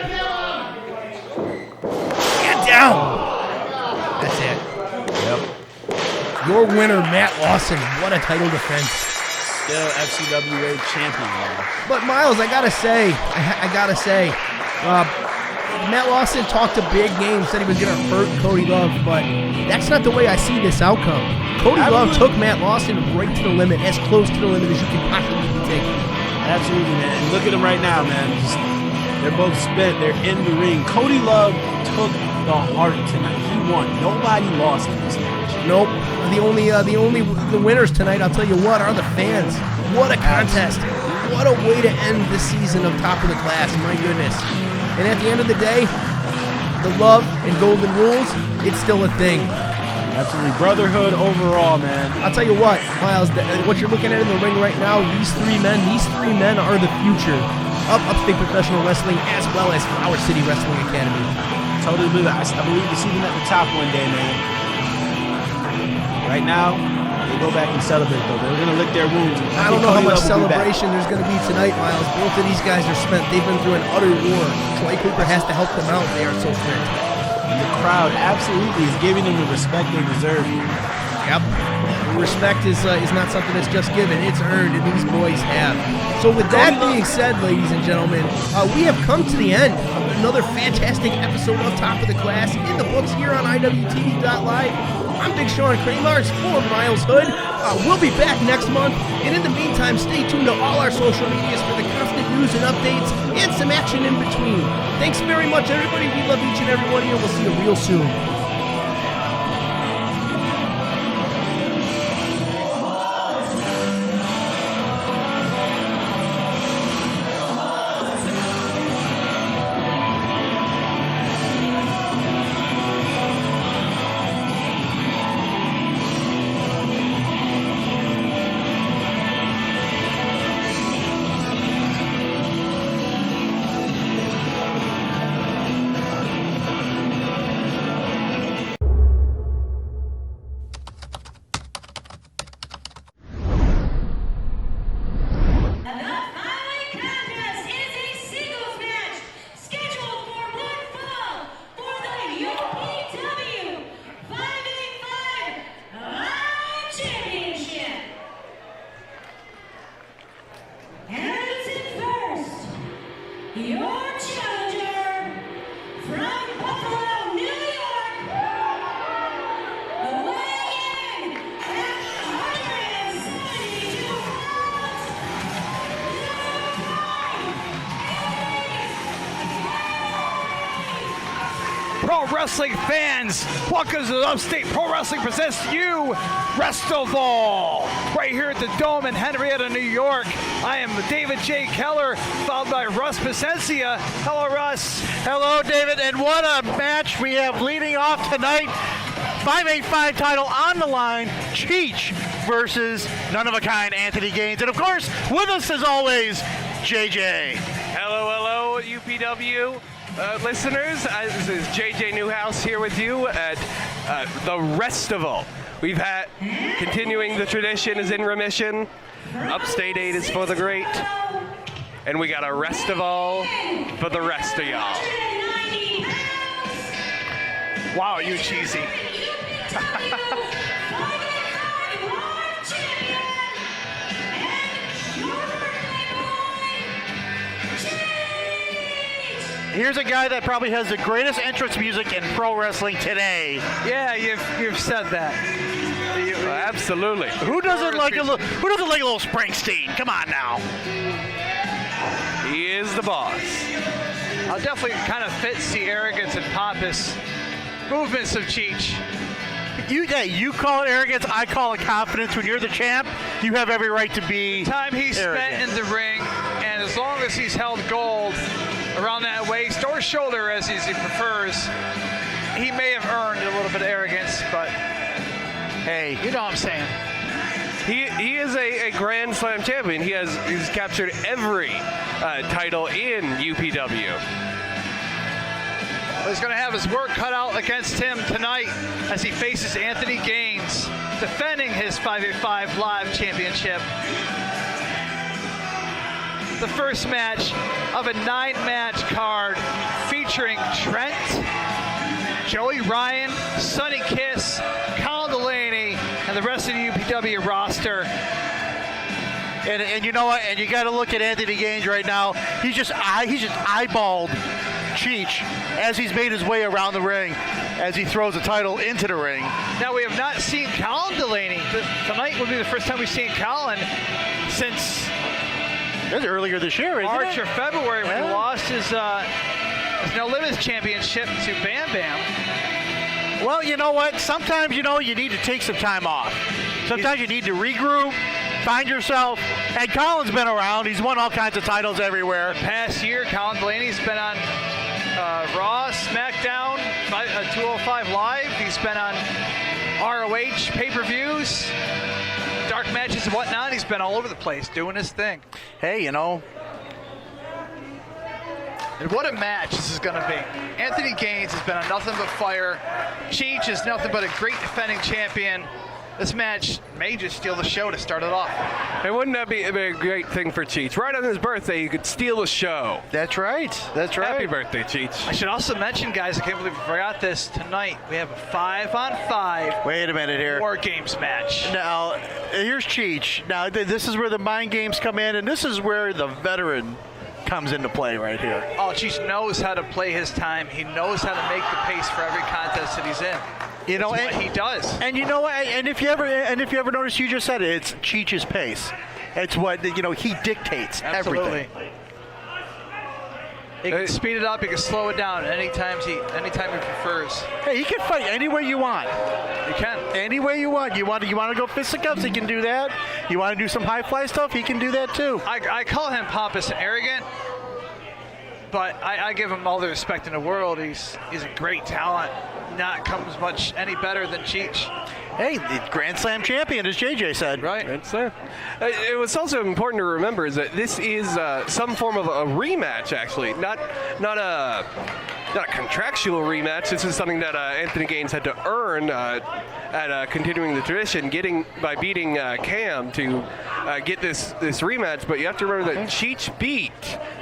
And down. That's it. Yep. Your winner, Matt Lawson. What a title defense. Still FCWA champion now. But Miles, I gotta say, Matt Lawson talked a big game, said he was gonna hurt Cody Love, but that's not the way I see this outcome. Cody Love took Matt Lawson right to the limit, as close to the limit as you can possibly be taking. Absolutely, man. And look at them right now, man. They're both spent. They're in the ring. Cody Love took the heart tonight. He won. Nobody lost in this match. Nope. The winners tonight, I'll tell you what, are the fans. What a contest. What a way to end the season of Top of the Class. My goodness. And at the end of the day, the love and golden rules, it's still a thing. Absolutely. Brotherhood overall, man. I'll tell you what, Miles, what you're looking at in the ring right now, these three men are the future of upstate professional wrestling as well as Flower City Wrestling Academy. Totally believe it. I believe to see them at the top one day, man. Right now, they go back and celebrate, though. They're going to lick their wounds. I don't know how much celebration there's going to be tonight, Miles. Both of these guys are spent. They've been through an utter war. Troy Cooper has to help them out. They are so spent. And the crowd absolutely is giving them the respect they deserve. Yep. Respect is not something that's just given. It's earned, and these boys have. So with that being said, ladies and gentlemen, we have come to the end of another fantastic episode of Top of the Class in the books here on IWTV.live. I'm Big Sean Kramars for Miles Hood. We'll be back next month, and in the meantime, stay tuned to all our social medias for the constant news and updates and some action in between. Thanks very much, everybody. We love each and every one of you. We'll see you real soon. Pro wrestling fans, welcome to the Upstate Pro Wrestling presents you Festival right here at the Dome in Henrietta, New York. I am David J. Keller, followed by Russ Pacencia. Hello, Russ. Hello, David, and what a match we have leading off tonight. 585 title on the line, Cheech versus none-of-a-kind Anthony Gaines. And of course, with us as always, JJ. Hello, UPW listeners. This is JJ Newhouse here with you at the Restival. We've had, continuing the tradition is in remission. Upstate 8 is for the great. And we got a Restival for the rest of y'all. Wow, you cheesy. Here's a guy that probably has the greatest entrance music in pro wrestling today. Yeah, you've said that. Absolutely. Who doesn't like a little Springsteen? Come on now. He is the boss. I'll definitely kind of fits the arrogance and pompous movements of Cheech. You call it arrogance, I call it confidence. When you're the champ, you have every right to be Time he spent in the ring, and as long as he's held gold around that waist or shoulder, as he prefers, he may have earned a little bit of arrogance, but hey, you know what I'm saying. He is a Grand Slam champion. He's captured every title in UPW. Well, he's going to have his work cut out against him tonight as he faces Anthony Gaines, defending his 585 Live Championship. The first match of a 9-match card featuring Trent, Joey Ryan, Sonny Kiss, Colin Delaney, and the rest of the UPW roster. And you know what? And you got to look at Anthony Gaines right now. He's just eyeballed Cheech as he's made his way around the ring, as he throws the title into the ring. Now, we have not seen Colin Delaney. Tonight will be the first time we've seen Colin since That's earlier this year, isn't March it? or February when he lost his No Limits championship to Bam Bam. Well, you know what? Sometimes, you need to take some time off. Sometimes you need to regroup, find yourself. And Colin's been around. He's won all kinds of titles everywhere. Past year, Colin Delaney's been on Raw, SmackDown, 205 Live. He's been on ROH pay-per-views, dark matches and whatnot. He's been all over the place doing his thing. Hey, And what a match this is going to be. Anthony Gaines has been on nothing but fire. Cheech is nothing but a great defending champion. This match may just steal the show to start it off. And wouldn't that be a great thing for Cheech? Right on his birthday, you could steal the show. that's right. That's right. Happy birthday, Cheech. I should also mention, guys, I can't believe we forgot this. Tonight, we have a 5-on-5 Wait a minute here. War Games match. Now, here's Cheech. Now, this is where the mind games come in, and this is where the veteran comes into play right here. Oh, Cheech knows how to play his time. He knows how to make the pace for every contest that he's in. That's what he does. And you know what? And if you ever notice, you just said it. It's Cheech's pace. It's what he dictates Absolutely. everything. He can speed it up. He can slow it down anytime he prefers. Hey, he can fight any way you want. He can. Any way you want. You want to go fisticuffs? He can do that. You want to do some high fly stuff? He can do that too. I call him pompous and arrogant, but I give him all the respect in the world. He's a great talent. Not comes much any better than Cheech. Hey, the Grand Slam champion, as JJ said. Right. It was also important to remember is that this is some form of a rematch, actually, not a contractual rematch. This is something that Anthony Gaines had to earn at continuing the tradition, by beating Cam to get this rematch. But you have to remember that Cheech beat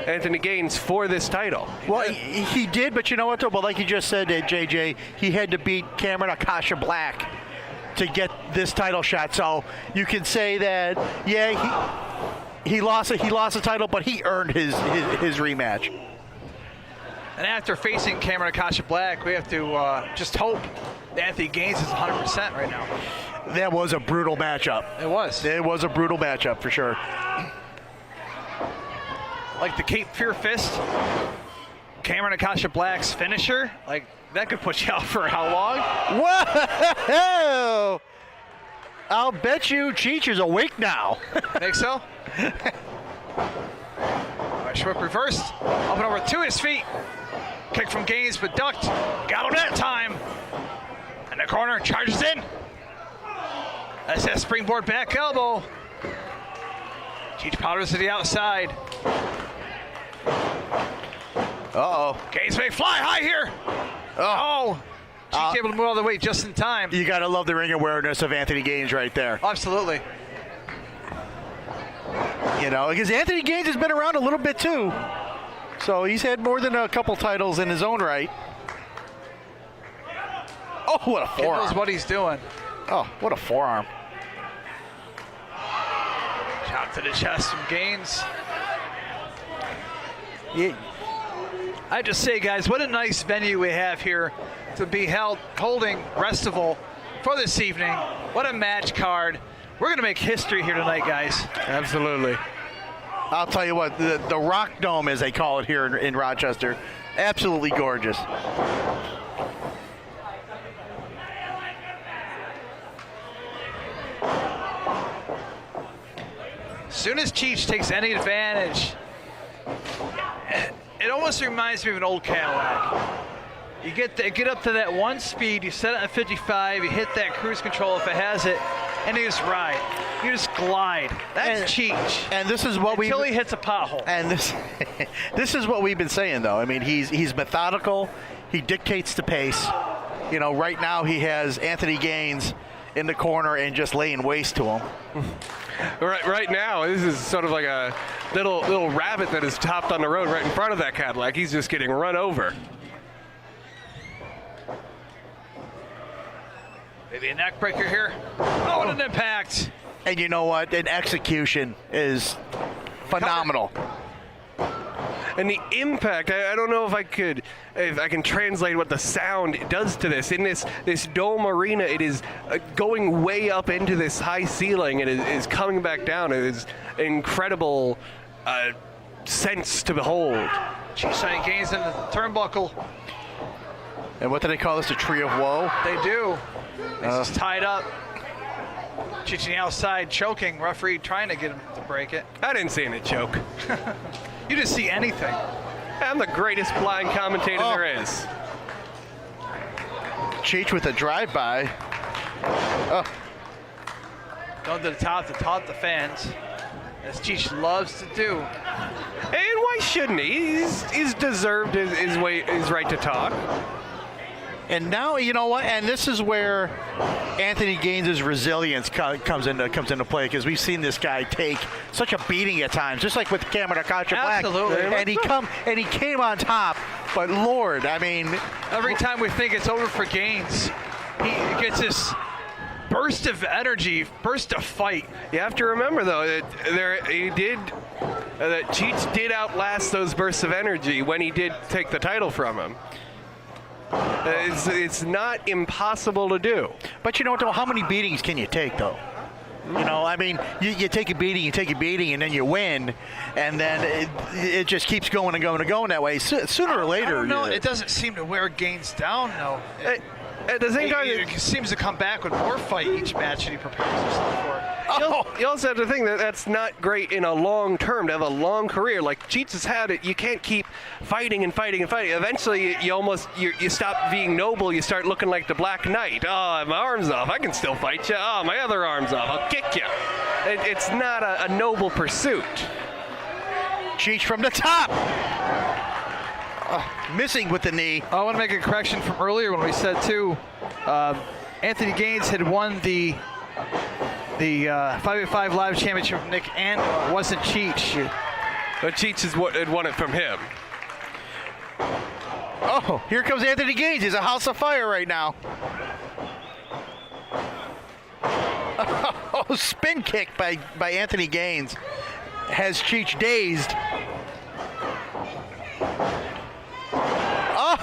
Anthony Gaines for this title. Well, he did, but you know what, though? Well, like you just said, JJ, he had to beat Cameron Akasha Black to get this title shot. So you can say that, yeah, he lost a title, but he earned his rematch. And after facing Cameron Akasha Black, we have to just hope that Anthony Gaines is 100% right now. That was a brutal matchup. It was. It was a brutal matchup for sure. Like the Cape Fear Fist, Cameron Akasha Black's finisher, like that could put you out for how long? Whoa! I'll bet you Cheech is awake now. Think so? Short reversed, up and over to his feet. Kick from Gaines, but ducked. Got him that time. In the corner, charges in. That's that springboard back elbow. Cheech powders to the outside. Uh-oh. Gaines may fly high here. Oh. Cheech able to move all the way just in time. You got to love the ring awareness of Anthony Gaines right there. Absolutely. Because Anthony Gaines has been around a little bit too. So he's had more than a couple titles in his own right. Oh, what a forearm. He knows what he's doing. Oh, what a forearm. Shot to the chest from Gaines. Yeah. I just say, guys, what a nice venue we have here to be holding Restival for this evening. What a match card. We're going to make history here tonight, guys. Absolutely. I'll tell you what, the Rock Dome, as they call it here in Rochester, absolutely gorgeous. As soon as Cheech takes any advantage, it almost reminds me of an old Cadillac. You get up to that one speed, you set it at 55, you hit that cruise control if it has it, and you just ride. You just glide. That's Cheech. And this is what until he hits a pothole. And this is what we've been saying, though. I mean, he's methodical. He dictates the pace. Right now he has Anthony Gaines in the corner and just laying waste to him. Right now, this is sort of like a little rabbit that is topped on the road right in front of that Cadillac. He's just getting run over. Maybe a neck breaker here. Oh, what an impact. And you know what? An execution is phenomenal. And the impact, I don't know if I can translate what the sound does to this. In this dome arena, it is going way up into this high ceiling. It is coming back down. It is incredible sense to behold. Cheech sending Gaines in the turnbuckle. And what do they call this? A tree of woe? They do. This is tied up. Cheech on the outside choking. Referee trying to get him to break it. I didn't see any choke. You didn't see anything. I'm the greatest blind commentator there is. Cheech with a drive-by. Going to the top to taunt the fans, as Cheech loves to do. And why shouldn't he? He's deserved his right to talk. And now, you know what? And this is where Anthony Gaines' resilience comes into play, because we've seen this guy take such a beating at times, just like with Cameron Akacha Black. Absolutely. And he came on top. But Lord, I mean, Every time we think it's over for Gaines, he gets this burst of energy, burst of fight. You have to remember, though, that Cheech did outlast those bursts of energy when he did take the title from him. It's not impossible to do. but you know what, though? How many beatings can you take, though? You know, I mean, you take a beating, and then you win, and then it just keeps going and going and going that way. Sooner or later. I don't know. It doesn't seem to wear Gaines down, though. At the same time, he seems to come back with more fight each match that he prepares himself for. you also have to think that that's not great in a long term, to have a long career. Like Cheech has had it, you can't keep fighting and fighting and fighting. Eventually, you stop being noble. You start looking like the Black Knight. Oh, my arm's off. I can still fight you. Oh, my other arm's off. I'll kick you. It's not a noble pursuit. Cheech from the top. Missing with the knee. I want to make a correction from earlier when we said, too, Anthony Gaines had won the 5v5 Live Championship from Nick and it wasn't Cheech. But Cheech had won it from him. Oh, here comes Anthony Gaines. He's a house of fire right now. Oh, spin kick by Anthony Gaines has Cheech dazed. Oh!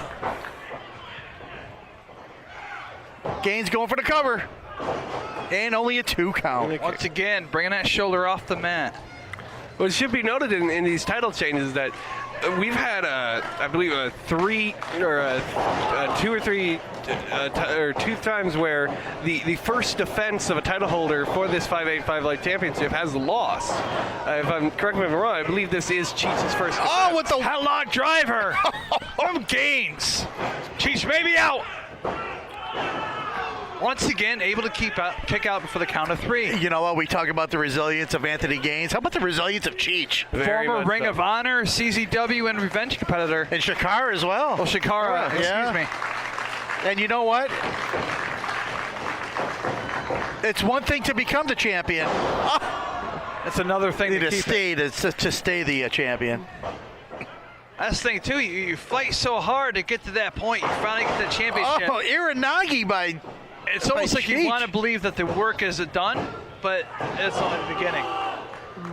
Gaines going for the cover. And only a 2 count. Once again, bringing that shoulder off the mat. What should be noted in these title changes is that we've had, I believe, two times where the first defense of a title holder for this 585 Light Championship has lost. If I'm correct me if I'm wrong, I believe this is Cheech's first defense. Oh, with the headlock driver from Gaines. Cheech may be out. Once again, able to kick out before the count of 3. You know what? We talk about the resilience of Anthony Gaines. How about the resilience of Cheech? Former Ring of Honor, CZW, and Revenge competitor. And Shakara as well. Oh, Shakara. Yeah. Excuse me. And you know what? It's one thing to become the champion. That's another thing to stay the champion. That's the thing, too. You fight so hard to get to that point. You finally get the championship. Oh, Iranagi by... It's almost like you Cheech. want to believe that the work is done, but it's only the beginning.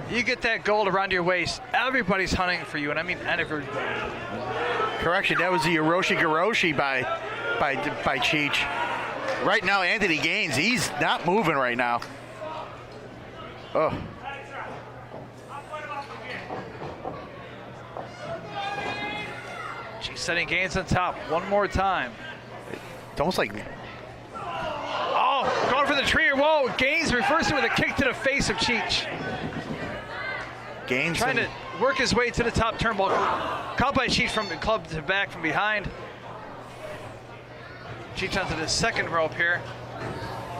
You get that gold around your waist, everybody's hunting for you, and I mean everybody. Correction, that was the Hiroshi Garoshi by Cheech. Right now, Anthony Gaines, he's not moving right now. Oh. She's setting Gaines on top one more time. It's almost like... Oh, going for the tree. Whoa, Gaines reversing with a kick to the face of Cheech. Gaines trying to work his way to the top turnbuckle. Caught by Cheech from the club to back from behind. Cheech onto the second rope here.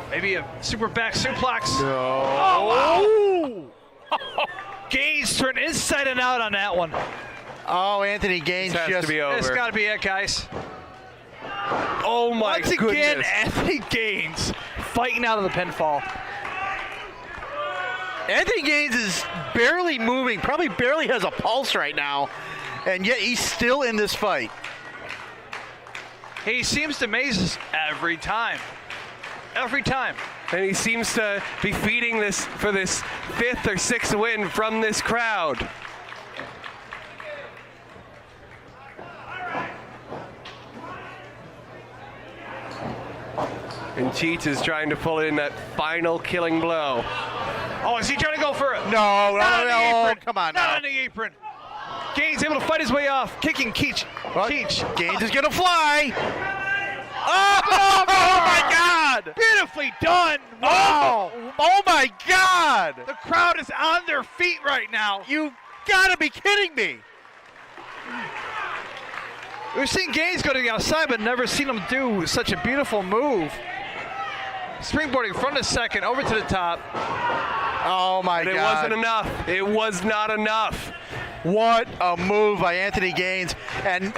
Maybe a super back suplex. No. Oh, wow. Gaines turned inside and out on that one. Oh, Anthony Gaines this has to be over. It's got to be it, guys. Oh my goodness. Once again, Anthony Gaines fighting out of the pinfall. Anthony Gaines is barely moving, probably barely has a pulse right now, and yet he's still in this fight. He seems to amaze us every time. Every time. And he seems to be feeding this for this 5th or 6th win from this crowd. And Cheech is trying to pull in that final killing blow. Oh, is he trying to go for it? No, Not on the apron. come on Not now. on the apron. Gaines able to fight his way off, kicking Cheech. Gaines is going to fly. Oh my God! Beautifully done. Wow! Oh my God! The crowd is on their feet right now. You gotta be kidding me! We've seen Gaines go to the outside, but never seen him do such a beautiful move. Springboarding from the second over to the top. Oh my But God! it wasn't enough. It was not enough. What a move by Anthony Gaines, and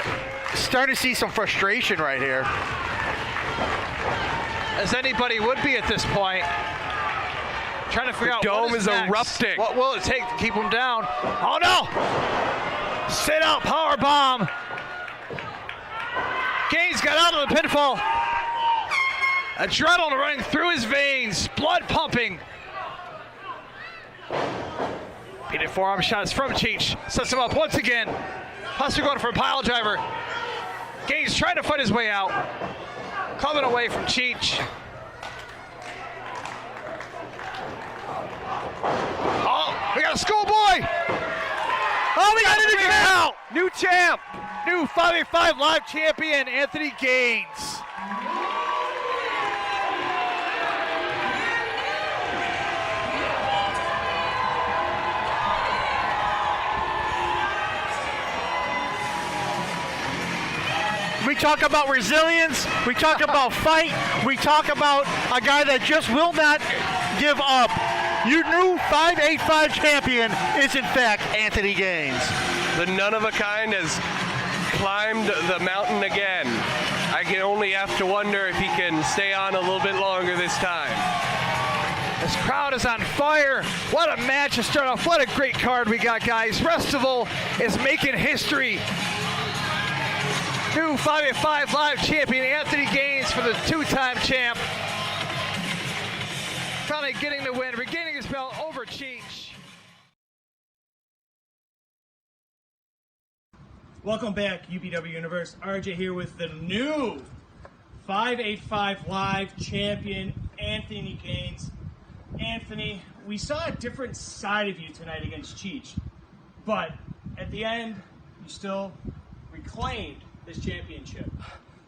starting to see some frustration right here. As anybody would be at this point. Trying to figure out dome what is next. erupting. What will it take to keep him down? Oh no! Sit out, power bomb. Gaines got out of the pinfall. Adrenaline running through his veins, blood pumping. Repeated forearm shots from Cheech. Sets him up once again. Possibly going for a pile driver. Gaines trying to fight his way out. Coming away from Cheech. Oh, we got a schoolboy. Oh, we got it again out. New champ. New 585 Live champion, Anthony Gaines. We talk about resilience, we talk about fight, we talk about a guy that just will not give up. Your new 585 champion is in fact Anthony Gaines. The none of a kind has climbed the mountain again. I can only have to wonder if he can stay on a little bit longer this time. This crowd is on fire. What a match to start off. What a great card we got, guys. Restival is making history. New 585 Live champion Anthony Gaines for the two-time champ. Finally getting the win, regaining his belt over Cheech. Welcome back, UPW Universe. RJ here with the new 585 Live champion, Anthony Gaines. Anthony, we saw a different side of you tonight against Cheech, but at the end, you still reclaimed this championship.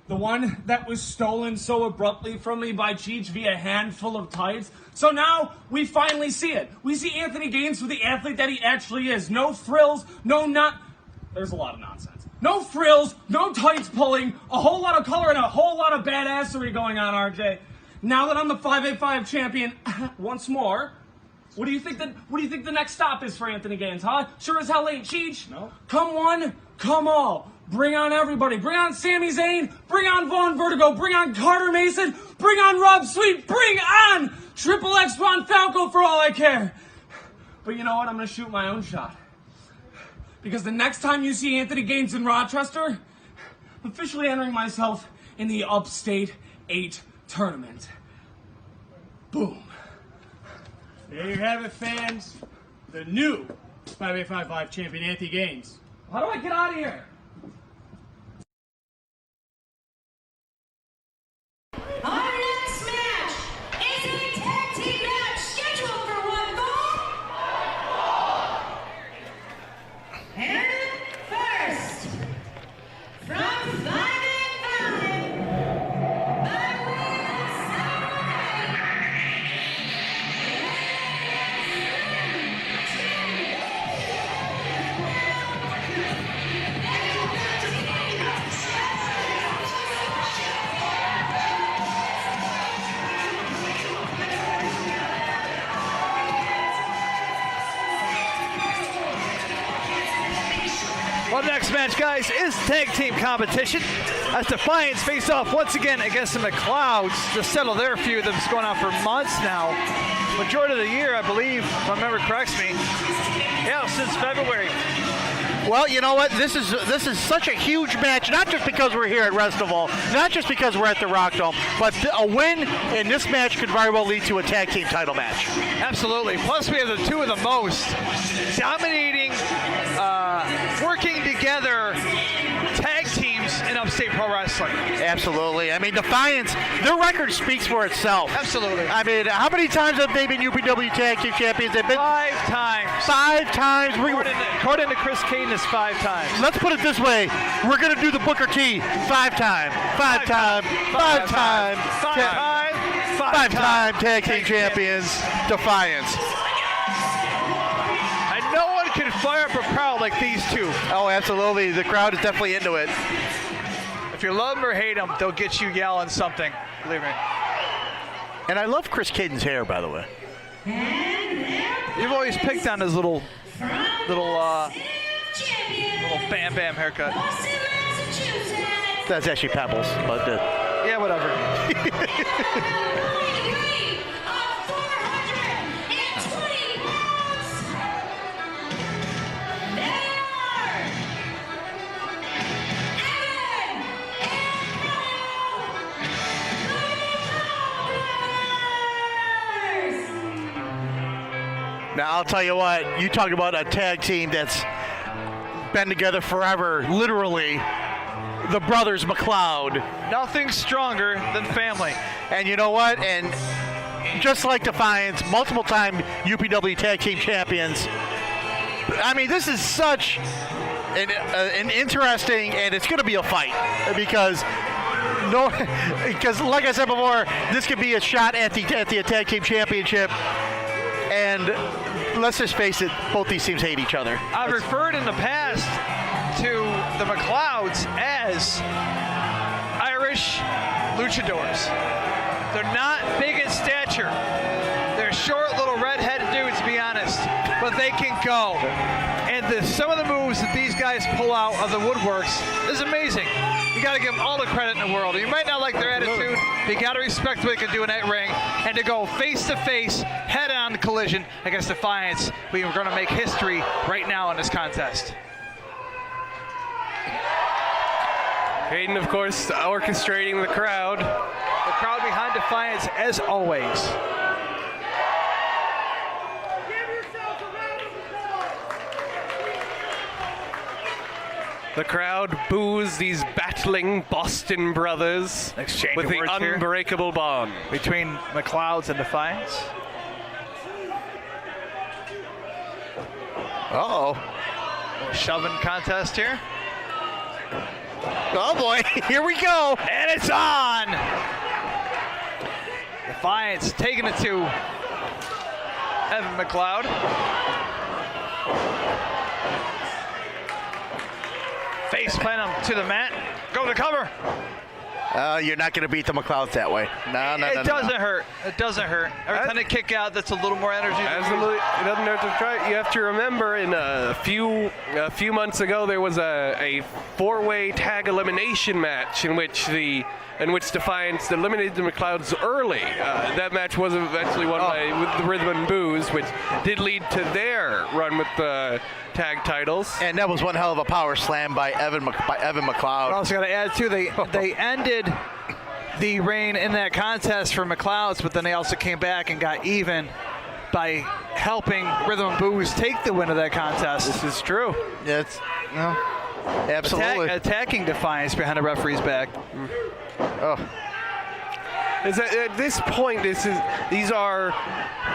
The one that was stolen so abruptly from me by Cheech via a handful of tights. So now we finally see it. We see Anthony Gaines for the athlete that he actually is. No frills, there's a lot of nonsense. No frills, no tights pulling, a whole lot of color and a whole lot of badassery going on, RJ. Now that I'm the 585 champion once more, what do you think the next stop is for Anthony Gaines, huh? Sure as hell ain't Cheech. No. Come one, come all. Bring on everybody. Bring on Sami Zayn. Bring on Vaughn Vertigo. Bring on Carter Mason. Bring on Rob Sweet. Bring on Triple X Ron Falco for all I care. But you know what? I'm going to shoot my own shot. Because the next time you see Anthony Gaines in Rochester, I'm officially entering myself in the Upstate 8 tournament. Boom. There you have it, fans. The new 585 Live champion, Anthony Gaines. How do I get out of here? Our next match is a tag team match scheduled for one fall. And first, from 585, by way of Samurai. Well, the next match, guys, is tag team competition. As Defiance face off once again against the McLeods to settle their feud that's going on for months now. Majority of the year, I believe, if my memory corrects me. Yeah, since February. Well, you know what? This is such a huge match, not just because we're here at Restival, not just because we're at the Rock Dome, but a win in this match could very well lead to a tag team title match. Absolutely. Plus, we have the two of the most dominating, working together tag teams in Upstate Pro Wrestling. Absolutely. I mean, Defiance, their record speaks for itself. Absolutely. I mean, how many times have they been UPW Tag Team Champions? They've been 5 times. 5 times. According to Chris Caden, it's 5 times. Let's put it this way. We're going to do the Booker T 5 time. 5 time. 5 time. 5 time Tag Team Champions. Defiance. And no one can fire up a crowd like these two. Oh, absolutely. The crowd is definitely into it. If you love them or hate them, they'll get you yelling something. Believe me. And I love Chris Caden's hair, by the way. You've always picked on his little bam bam haircut. That's actually Pebbles, but yeah, whatever. Now, I'll tell you what, you talk about a tag team that's been together forever, literally, the brothers McLeod. Nothing stronger than family. And you know what? And just like Defiance, multiple-time UPW Tag Team Champions. I mean, this is such an interesting, and it's going to be a fight because like I said before, this could be a shot at the Tag Team Championship. And let's just face it, both these teams hate each other. I've referred in the past to the McLeods as Irish luchadors. They're not big in stature. They're short, little red-headed dudes, to be honest, but they can go. And some of the moves that these guys pull out of the woodworks is amazing. You got to give them all the credit in the world. You might not like their attitude, but you got to respect what they can do in that ring. And to go face-to-face, head-on collision against Defiance, we are going to make history right now in this contest. Hayden, of course, orchestrating the crowd. The crowd behind Defiance, as always. The crowd boos these battling Boston brothers Exchange with of the words here unbreakable bond. between McLeods and Defiance. Uh-oh. Little shoving contest here. Oh, boy. Here we go. And it's on! Defiance taking it to Evan McLeod. Face plant him to the mat. Go to cover. You're not going to beat the McLeods that way. No. It doesn't hurt. It doesn't hurt. Every time they kick out, that's a little more energy. Absolutely, it doesn't hurt to try. You have to remember, in a few months ago, there was a 4-way tag elimination match in which Defiance eliminated the McLeods early. That match was eventually won with the Rhythm and Booze, which did lead to their run with the tag titles. And that was one hell of a power slam by Evan McLeod. I also got to add too, they ended the reign in that contest for McLeods, but then they also came back and got even by helping Rhythm and Booze take the win of that contest. This is true. Absolutely. Attacking Defiance behind the referee's back. At this point, these are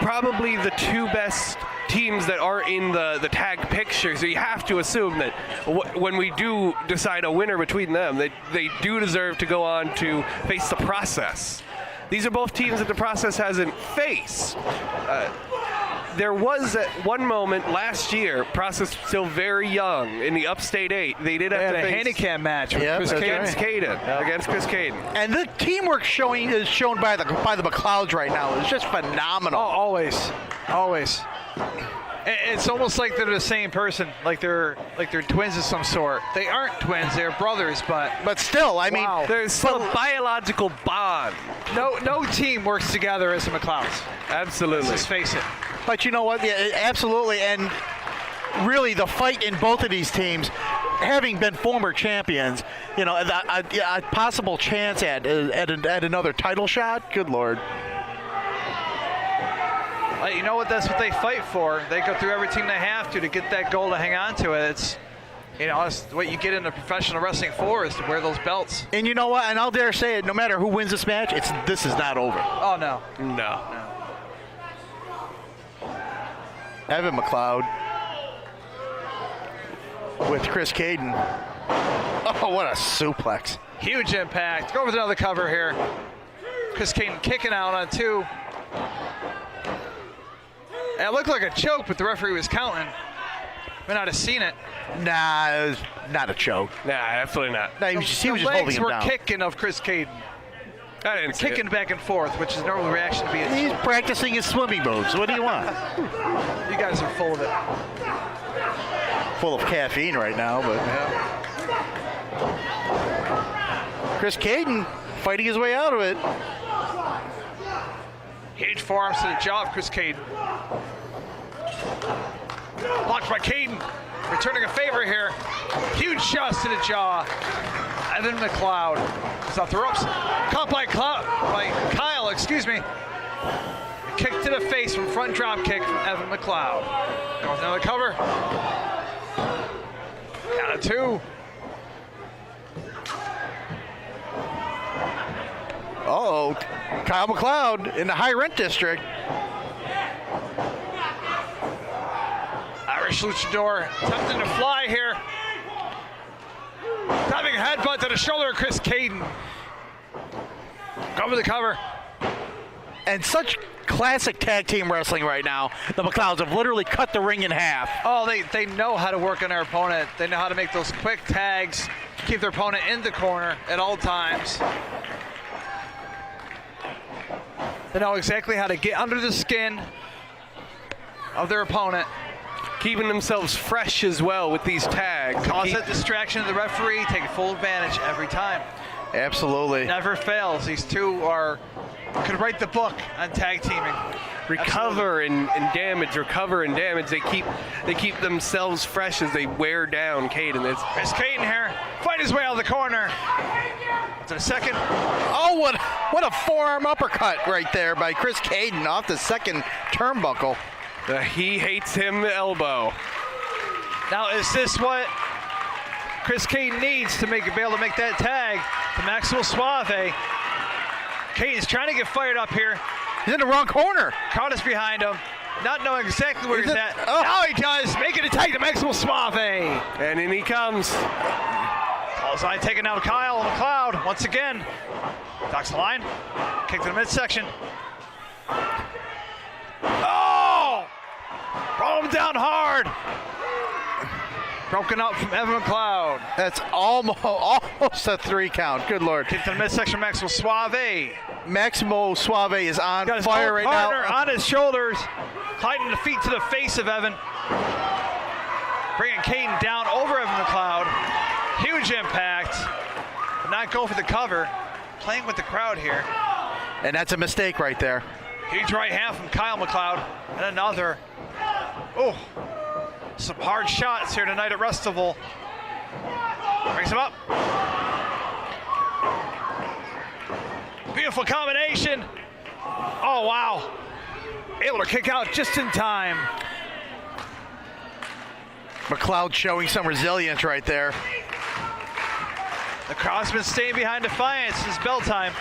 probably the two best teams that are in the tag picture, so you have to assume that when we do decide a winner between them, they do deserve to go on to face the Process. These are both teams that the Process hasn't faced. There was at one moment last year, Process still very young in the Upstate 8. They did have a handicap match with Chris against Chris Caden. And the teamwork is shown by the McLeods right now. It's just phenomenal. Oh, always. It's almost like they're the same person, like they're twins of some sort. They aren't twins; they're brothers, but still, I mean, there's still a biological bond. No team works together as the McLeods. Absolutely. Let's just face it. But you know what? Yeah, absolutely, and really, the fight in both of these teams, having been former champions, you know, a possible chance at another title shot. Good Lord. You know what? That's what they fight for. They go through everything they have to get that goal to hang on to it. You know, that's what you get into professional wrestling for, is to wear those belts. And you know what? And I'll dare say it, no matter who wins this match, this is not over. Oh, no. No. Evan McLeod with Chris Caden. Oh, what a suplex. Huge impact. Go with another cover here. Chris Caden kicking out on 2. And it looked like a choke, but the referee was counting. May not have seen it. Nah, it was not a choke. Nah, definitely not. Nah, he was just holding legs him were down. kicking of Chris Caden. I didn't see Kicking it. back and forth, which is a normal reaction to be. He's practicing his swimming moves. What do you want? You guys are full of it. Full of caffeine right now, but Chris Caden fighting his way out of it. Huge forearms to the jaw of Chris Caden. Blocked by Caden. Returning a favor here. Huge shots to the jaw. Evan McLeod is off the ropes. Caught by Kyle, excuse me. Kick to the face from front drop kick from Evan McLeod. Goes another cover. Count of 2. Uh-oh, Kyle McLeod in the high rent district. Irish luchador attempting to fly here. Diving headbutt to the shoulder of Chris Caden. Go for the cover. And such classic tag team wrestling right now. The McLeods have literally cut the ring in half. Oh, they know how to work on their opponent. They know how to make those quick tags, keep their opponent in the corner at all times. They know exactly how to get under the skin of their opponent. Keeping themselves fresh as well with these tags. Cause that distraction of the referee, take full advantage every time. Absolutely. Never fails. These two could write the book on tag teaming. Recover and damage, recover and damage. They keep themselves fresh as they wear down Caden. It's Chris Caden here, fight his way out of the corner. To the second. Oh, what a forearm uppercut right there by Chris Caden off the second turnbuckle. he hates him elbow. Now, is this what Chris Caden needs to be able to make that tag to Maxwell Suave? Caden's trying to get fired up here. He's in the wrong corner. Crowd is behind him, not knowing exactly where he's at. Oh. Now he does, making a tag to Maxwell Suave. And in he comes. Close-eye taking out Kyle McLeod once again. Docks the line, kick to the midsection. Oh! Roll him down hard. Broken up from Evan McLeod. That's almost a 3 count. Good Lord. Kick to the midsection, Maxwell Suave. Maximo Suave is on Got his fire right partner now. on his shoulders, hiding the feet to the face of Evan. Bringing Caden down over Evan McLeod. Huge impact. Not going for the cover. Playing with the crowd here. And that's a mistake right there. Huge right hand from Kyle McLeod. And another. Oh, some hard shots here tonight at Restival. Brings him up. Beautiful combination. Oh, wow. Able to kick out just in time. McLeod showing some resilience right there. The crowd's been staying behind Defiance. It's bell time.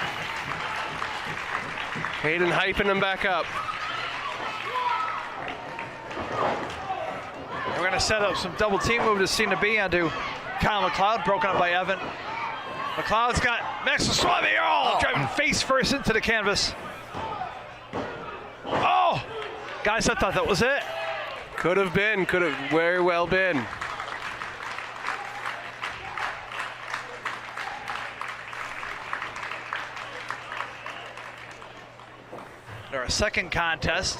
Caden hyping him back up. We're going to set up some double team move to seem to be onto Kyle McLeod, broken up by Evan. McLeod's got Maxwell Suave. Oh, driving face first into the canvas. Oh, guys, I thought that was it. Could have very well been. Our second contest.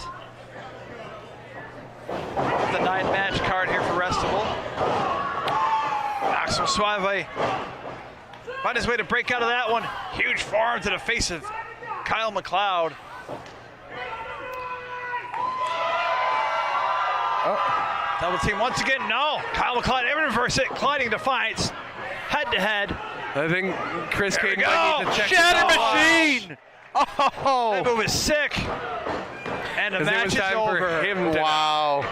The 9-match card here for Restival. Maxwell Suave find his way to break out of that one. Huge forearm to the face of Kyle McLeod. Oh. Double team once again. No. Kyle McLeod able to reverse it. Colliding Defiance. Head to head. I think Chris There we Caden go. might need to check Shatter his elbow. machine! Oh! That move is sick. And the 'Cause it match was is time for over. him to Wow.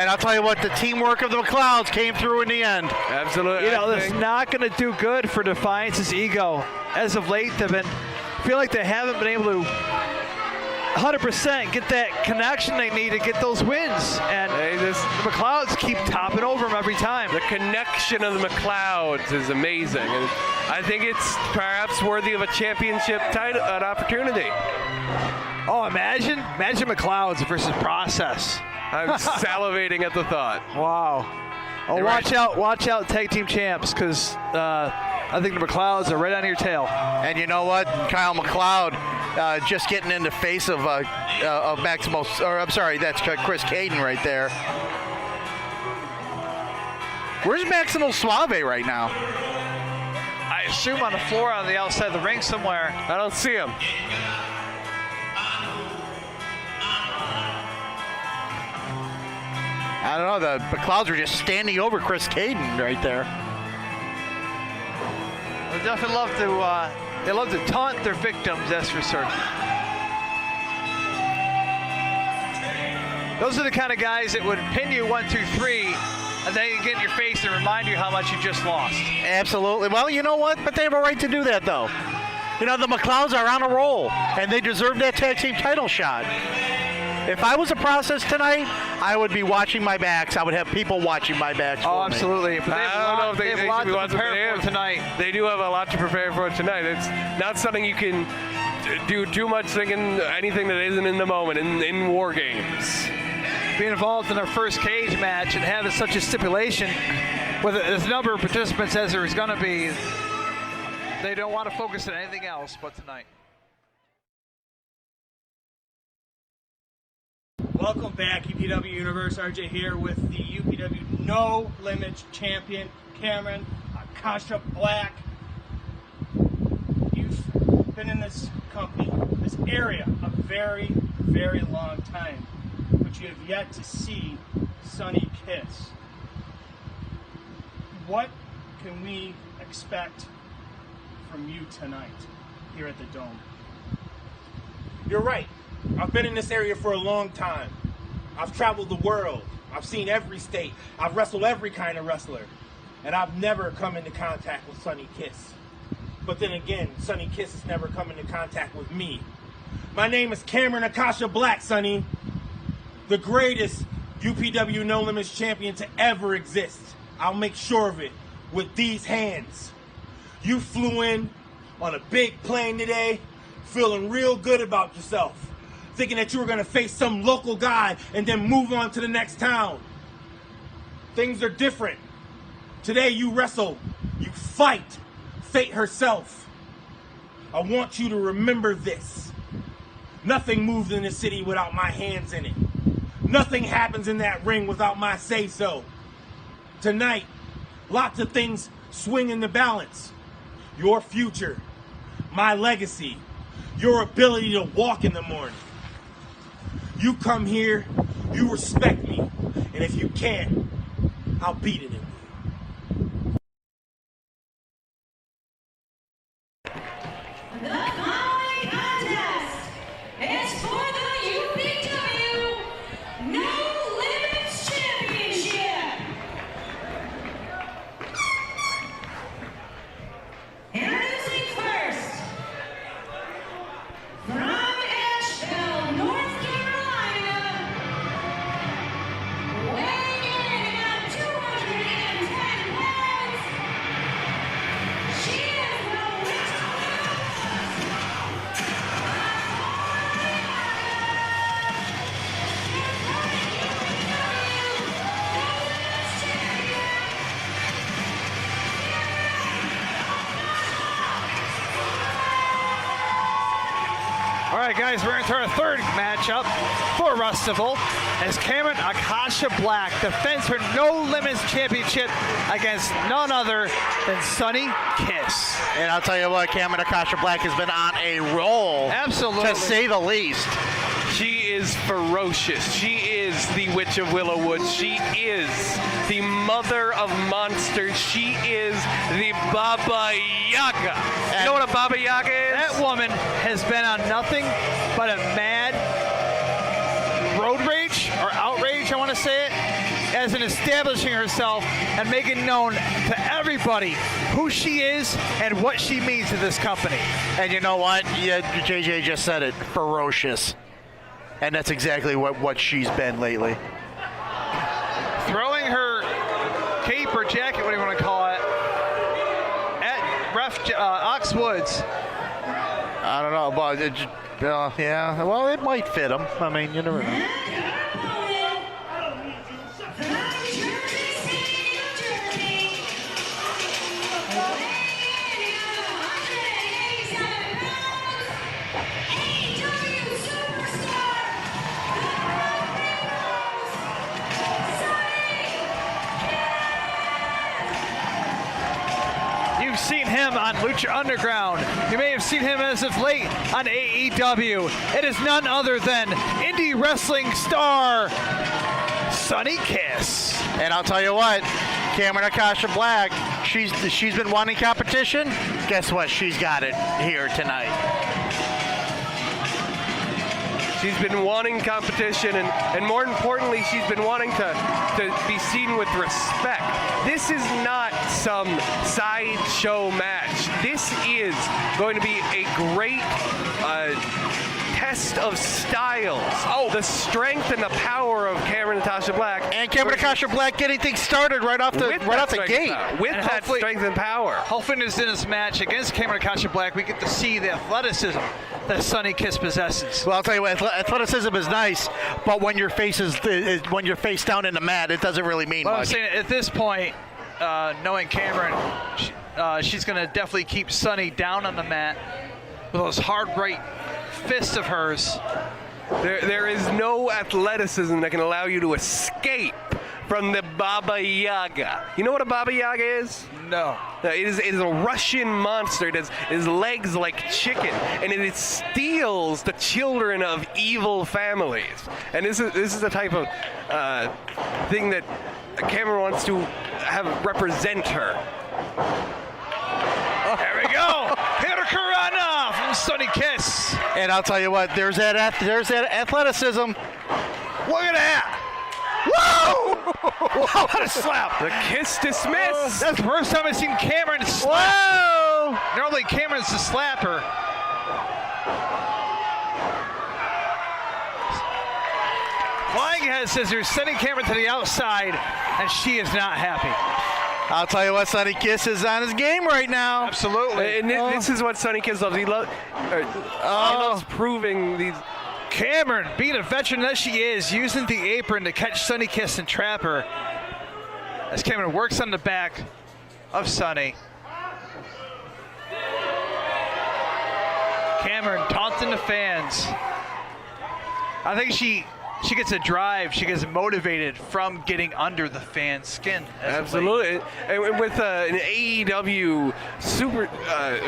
And I'll tell you what, the teamwork of the McLeods came through in the end. Absolutely. You know, that's not going to do good for Defiance's ego. As of late, feel like they haven't been able to 100% get that connection they need to get those wins. And the McLeods keep topping over them every time. The connection of the McLeods is amazing. And I think it's perhaps worthy of a championship title, an opportunity. Oh, imagine McLeods versus Process. I'm salivating at the thought. Wow. Oh, watch out, tag team champs, because I think the McLeods are right on your tail. And you know what? Kyle McLeod just getting in the face of Maximo, or I'm sorry, that's Chris Caden right there. Where's Maximo Suave right now? I assume on the floor on the outside of the ring somewhere. I don't see him. I don't know, the McLeods are just standing over Chris Caden right there. They definitely love to taunt their victims, that's for certain. Those are the kind of guys that would pin you 1, 2, 3, and then you get in your face and remind you how much you just lost. Absolutely. Well, you know what? But they have a right to do that, though. You know, the McLeods are on a roll, and they deserve that tag team title shot. If I was a Process tonight, I would be watching my backs. I would have people watching my backs. Oh, absolutely. But I don't know if they have a lot to prepare for tonight. They do have a lot to prepare for tonight. It's not something you can do too much thinking anything that isn't in the moment in war games. Being involved in our first cage match and having such a stipulation with as number of participants as there is going to be, they don't want to focus on anything else but tonight. Welcome back, UPW Universe. RJ here with the UPW No Limits champion, Cameron Akasha Black. You've been in this company, this area, a very, very long time, but you have yet to see Sonny Kiss. What can we expect from you tonight here at the Dome? You're right. I've been in this area for a long time. I've traveled the world. I've seen every state. I've wrestled every kind of wrestler. And I've never come into contact with Sonny Kiss. But then again, Sonny Kiss has never come into contact with me. My name is Cameron Akasha Black, Sonny. The greatest UPW No Limits champion to ever exist. I'll make sure of it with these hands. You flew in on a big plane today, feeling real good about yourself, thinking that you were going to face some local guy and then move on to the next town. Things are different. Today you wrestle, you fight fate herself. I want you to remember this. Nothing moves in this city without my hands in it. Nothing happens in that ring without my say-so. Tonight, lots of things swing in the balance. Your future, my legacy, your ability to walk in the morning. You come here, you respect me, and if you can't, I'll beat it in you. The following contest is for the UPW No Limits Championship. Introducing first, from Asheville, North Carolina, weighing in at 210 pounds, she is the All right, guys, we're into our third matchup for Rustival as Cameron Akasha Black defends her No Limits Championship against none other than Sonny Kiss. And I'll tell you what, Cameron Akasha Black has been on a roll. Absolutely. To say the least. She is ferocious. She is the Witch of Willowwood. She is the mother of monsters. She is the Baba Yaga. You know what a Baba Yaga is? That woman has been on nothing but a mad road rage or outrage, I want to say it. as in establishing herself and making known to everybody who she is and what she means to this company. And you know what? Yeah, JJ just said it. Ferocious. And that's exactly what she's been lately. Throwing her cape or jacket, what do you want to call it, at Ref Ox Woods. I don't know, but yeah, well, it might fit him. I mean, you never know. You've seen him on Lucha Underground. You may have seen him as of late on AEW. It is none other than indie wrestling star Sonny Kiss. And I'll tell you what, Cameron Akasha Black, she's been wanting competition. Guess what? She's got it here tonight. She's been wanting competition, and more importantly, she's been wanting to be seen with respect. This is not some sideshow match. This is going to be a great test of styles. Oh, the strength and the power of Cameron Natasha Black. And Cameron Akasha Black getting things started right off the gate. With that strength and power. Hopefully in this match against Cameron Akasha Black, we get to see the athleticism that Sonny Kiss possesses. Well, I'll tell you what, athleticism is nice, but when your face when you're face down in the mat, it doesn't really mean much. I'm saying at this point, knowing Cameron, she's going to definitely keep Sonny down on the mat with those hard right fists of hers. There is no athleticism that can allow you to escape from the Baba Yaga. You know what a Baba Yaga is? No. It is a Russian monster. It has legs like chicken, and it steals the children of evil families. And this is the type of thing that Cameron wants to have represent her. There we go. Hirakarana from Sonny Kiss. And I'll tell you what, there's that athleticism. Look at that. Whoa! What a slap. The Kiss dismissed. That's the first time I've seen Cameron slap. Whoa! Normally Cameron's the slapper. Flying head scissors, sending Cameron to the outside, and she is not happy. I'll tell you what, Sonny Kiss is on his game right now. Absolutely. And this is what Sonny Kiss loves. He loves proving these. Cameron, being a veteran that she is, using the apron to catch Sonny Kiss and trap her. As Cameron works on the back of Sonny. Cameron taunting the fans. I think she gets a drive. She gets motivated from getting under the fan's skin. Absolutely. And with an AEW super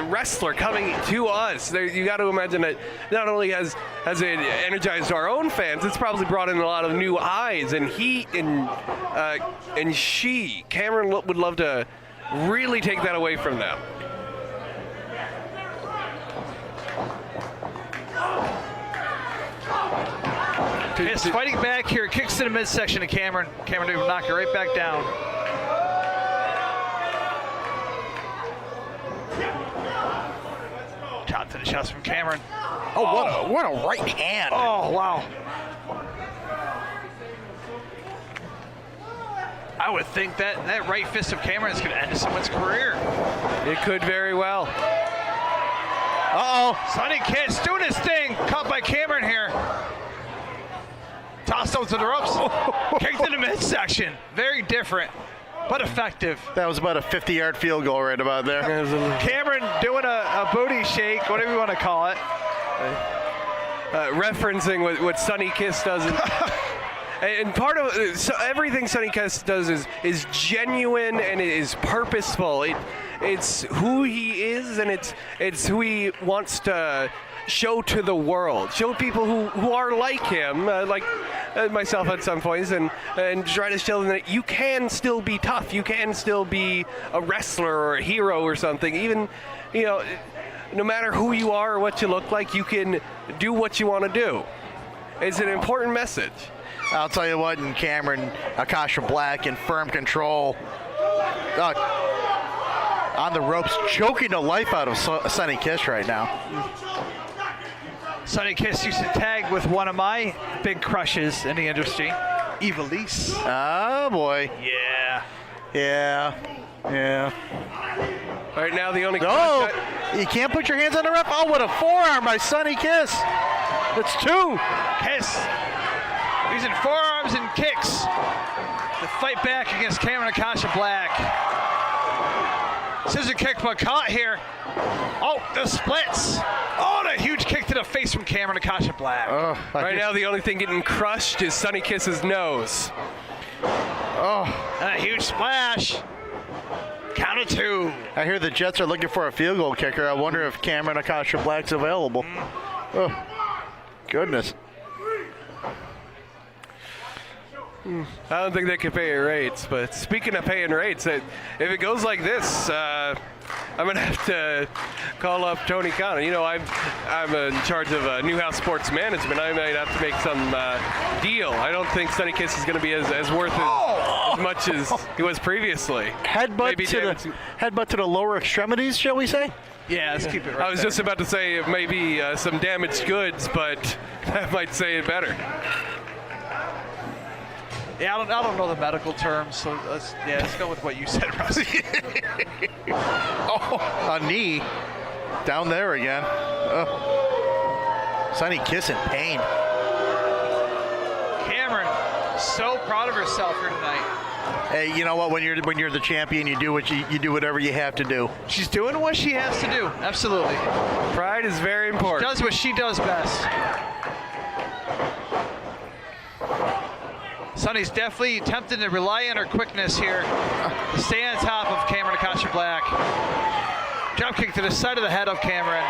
wrestler coming to us, you got to imagine that not only has it energized our own fans, it's probably brought in a lot of new eyes. And Cameron would love to really take that away from them. Kiss fighting back here, kicks to the midsection of Cameron. Cameron will knock her right back down. Top to the shots from Cameron. Oh, what a right hand. Oh, wow. I would think that right fist of Cameron is going to end someone's career. It could very well. Uh-oh. Sonny Kiss doing his thing. Caught by Cameron here. Tossed out to the ropes. Kicked in the midsection. Very different, but effective. That was about a 50-yard field goal right about there. Cameron doing a booty shake, whatever you want to call it. Referencing what Sonny Kiss does. And part of everything Sonny Kiss does is genuine and it is purposeful. It's who he is, and it's who he wants to show to the world, show people who are like him, like myself at some points, and try to show them that you can still be tough, you can still be a wrestler or a hero or something. Even, no matter who you are or what you look like, you can do what you want to do. is an important message. I'll tell you what, and Cameron Akasha Black in firm control. On the ropes, choking the life out of Sunny Kiss right now. Sunny Kiss used to tag with one of my big crushes in the industry, Evilise. Oh, boy. Yeah. Right now, the only... Oh, you can't put your hands on the ref. Oh, what a forearm by Sunny Kiss. That's 2. Kiss using forearms and kicks to fight back against Cameron Akasha Black. Scissor kick, but caught here. Oh, the splits. Oh, and a huge kick to the face from Cameron Akasha Black. Right now, the only thing getting crushed is Sunny Kiss's nose. Oh, and a huge splash. Count of 2. I hear the Jets are looking for a field goal kicker. I wonder if Cameron Akasha Black's available. Oh, goodness. I don't think they can pay your rates, but speaking of paying rates, if it goes like this, I'm gonna have to call up Tony Khan. You know, I'm in charge of Newhouse Sports Management. I might have to make some deal. I don't think Sunny Kiss is gonna be as worth as much as he was previously. Headbutt to the lower extremities, shall we say? Yeah, let's keep it right I was just about to say maybe some damaged goods, but that might say it better. Yeah, I don't know the medical terms, so let's go with what you said, Russ. A knee down there again. Sunny Kiss in pain. Cameron, so proud of herself here tonight. Hey, you know what? When you're the champion, you do whatever you have to do. She's doing what she has to do. Absolutely. Pride is very important. She does what she does best. Sunny's definitely attempting to rely on her quickness here to stay on top of Cameron Akasha Black. Drop kick to the side of the head of Cameron.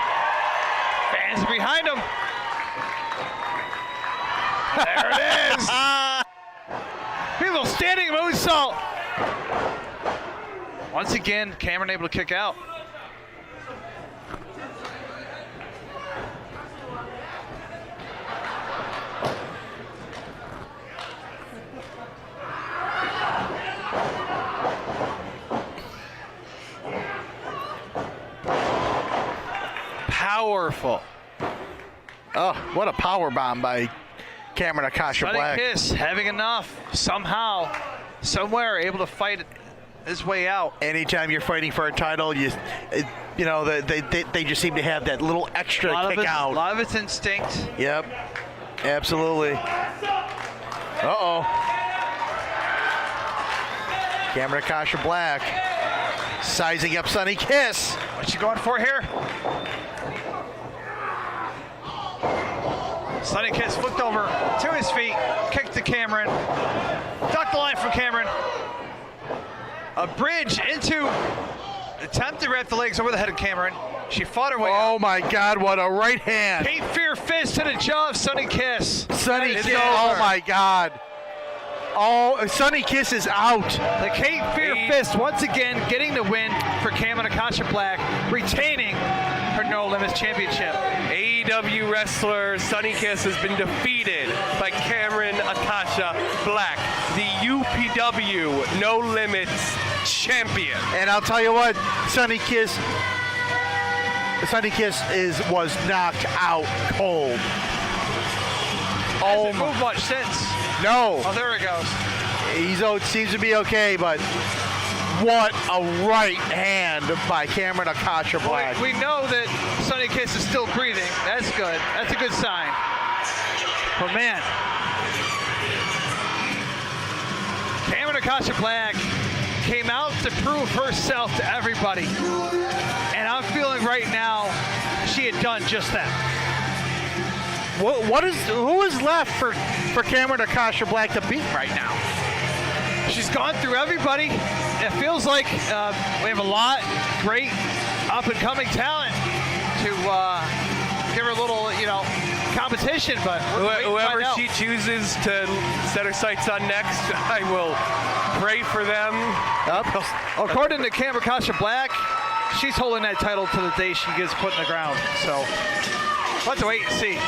Fans behind him. There it is. People standing moonsault. Once again, Cameron able to kick out. Powerful. Oh, what a power bomb by Cameron Akasha Black. Sunny Kiss having enough somehow, somewhere able to fight his way out. Anytime you're fighting for a title, they just seem to have that little extra kick out. A lot of it's instinct. Yep, absolutely. Uh-oh. Cameron Akasha Black sizing up Sunny Kiss. What's she going for here? Sunny Kiss flipped over to his feet, kicked to Cameron, ducked the line from Cameron. A bridge into, attempt to wrap the legs over the head of Cameron. She fought her way out. Oh my God, what a right hand. Cape Fear fist to the jaw of Sunny Kiss. Sunny Kiss, oh my God. Oh, Sunny Kiss is out. The Cape Fear fist once again getting the win for Cameron Akasha Black, retaining her No Limits Championship. AEW wrestler Sunny Kiss has been defeated by Cameron Akasha Black, the UPW No Limits champion. And I'll tell you what, Sunny Kiss was knocked out cold. Hasn't moved much since. No. Oh, there it goes. It seems to be okay, but what a right hand by Cameron Akasha Black. We know that Sunny Kiss is still breathing. That's good. That's a good sign. But man, Cameron Akasha Black came out to prove herself to everybody. And I'm feeling right now she had done just that. Who is left for Cameron Akasha Black to beat right now? She's gone through everybody. It feels like we have a lot great up-and-coming talent to give her a little, competition. But whoever she chooses to set her sights on next, I will pray for them. According to Cameron Akasha Black, she's holding that title to the day she gets put in the ground. So let's wait and see.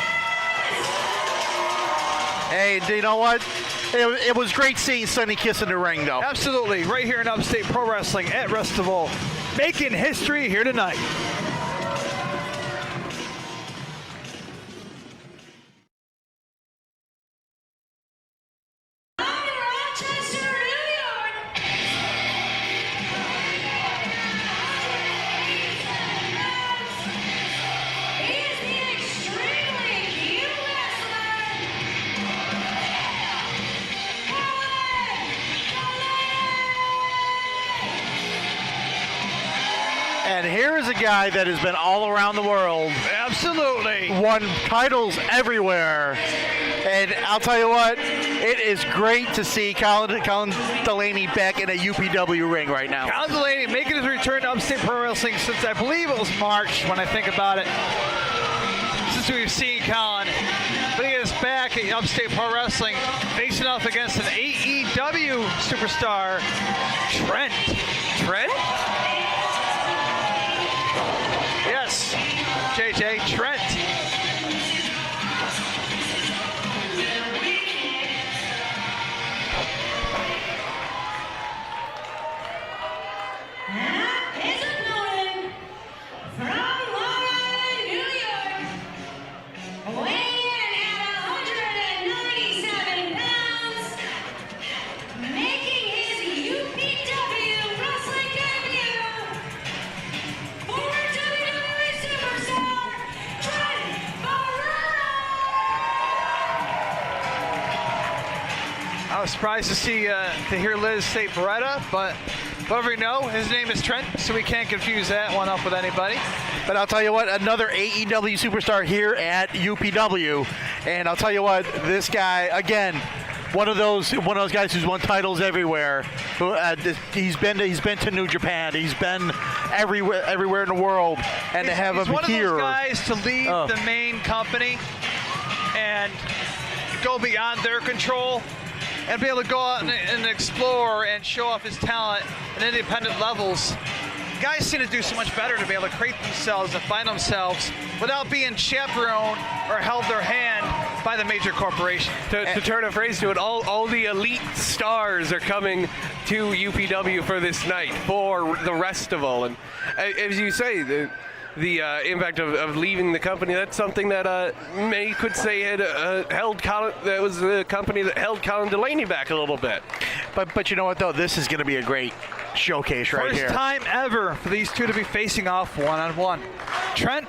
Hey, you know what? It was great seeing Sonny Kiss in the ring, though. Absolutely. Right here in Upstate Pro Wrestling at Festival, making history here tonight. And here is a guy that has been all around the world. Absolutely. Won titles everywhere. And I'll tell you what, it is great to see Colin Delaney back in a UPW ring right now. Colin Delaney making his return to Upstate Pro Wrestling since I believe it was March when I think about it. Since we've seen Colin. But he is back at Upstate Pro Wrestling facing off against an AEW superstar, Trent. Trent? Yes, JJ, Trent. His opponent from Long Island, New York, weighing in at 197 pounds, making his UPW wrestling debut, former WWE superstar, Trent Barrera. I was surprised to hear Liz say Beretta, but whatever you know, his name is Trent, so we can't confuse that one up with anybody. But I'll tell you what, another AEW superstar here at UPW. And I'll tell you what, this guy, again, one of those guys who's won titles everywhere. He's been to New Japan. He's been everywhere in the world. And to have him he's one here. of those guys to leave the main company and go beyond their control and be able to go out and explore and show off his talent at independent levels. Guys seem to do so much better to be able to create themselves and find themselves without being chaperoned or held their hand by the major corporation. To turn a phrase to it, all the elite stars are coming to UPW for this night, for the Festival. And as you say, the impact of leaving the company, that's something that many could say had held Colin, that was the company that held Colin Delaney back a little bit. But you know what, though? This is going to be a great showcase right here. First time ever for these two to be facing off one-on-one. Trent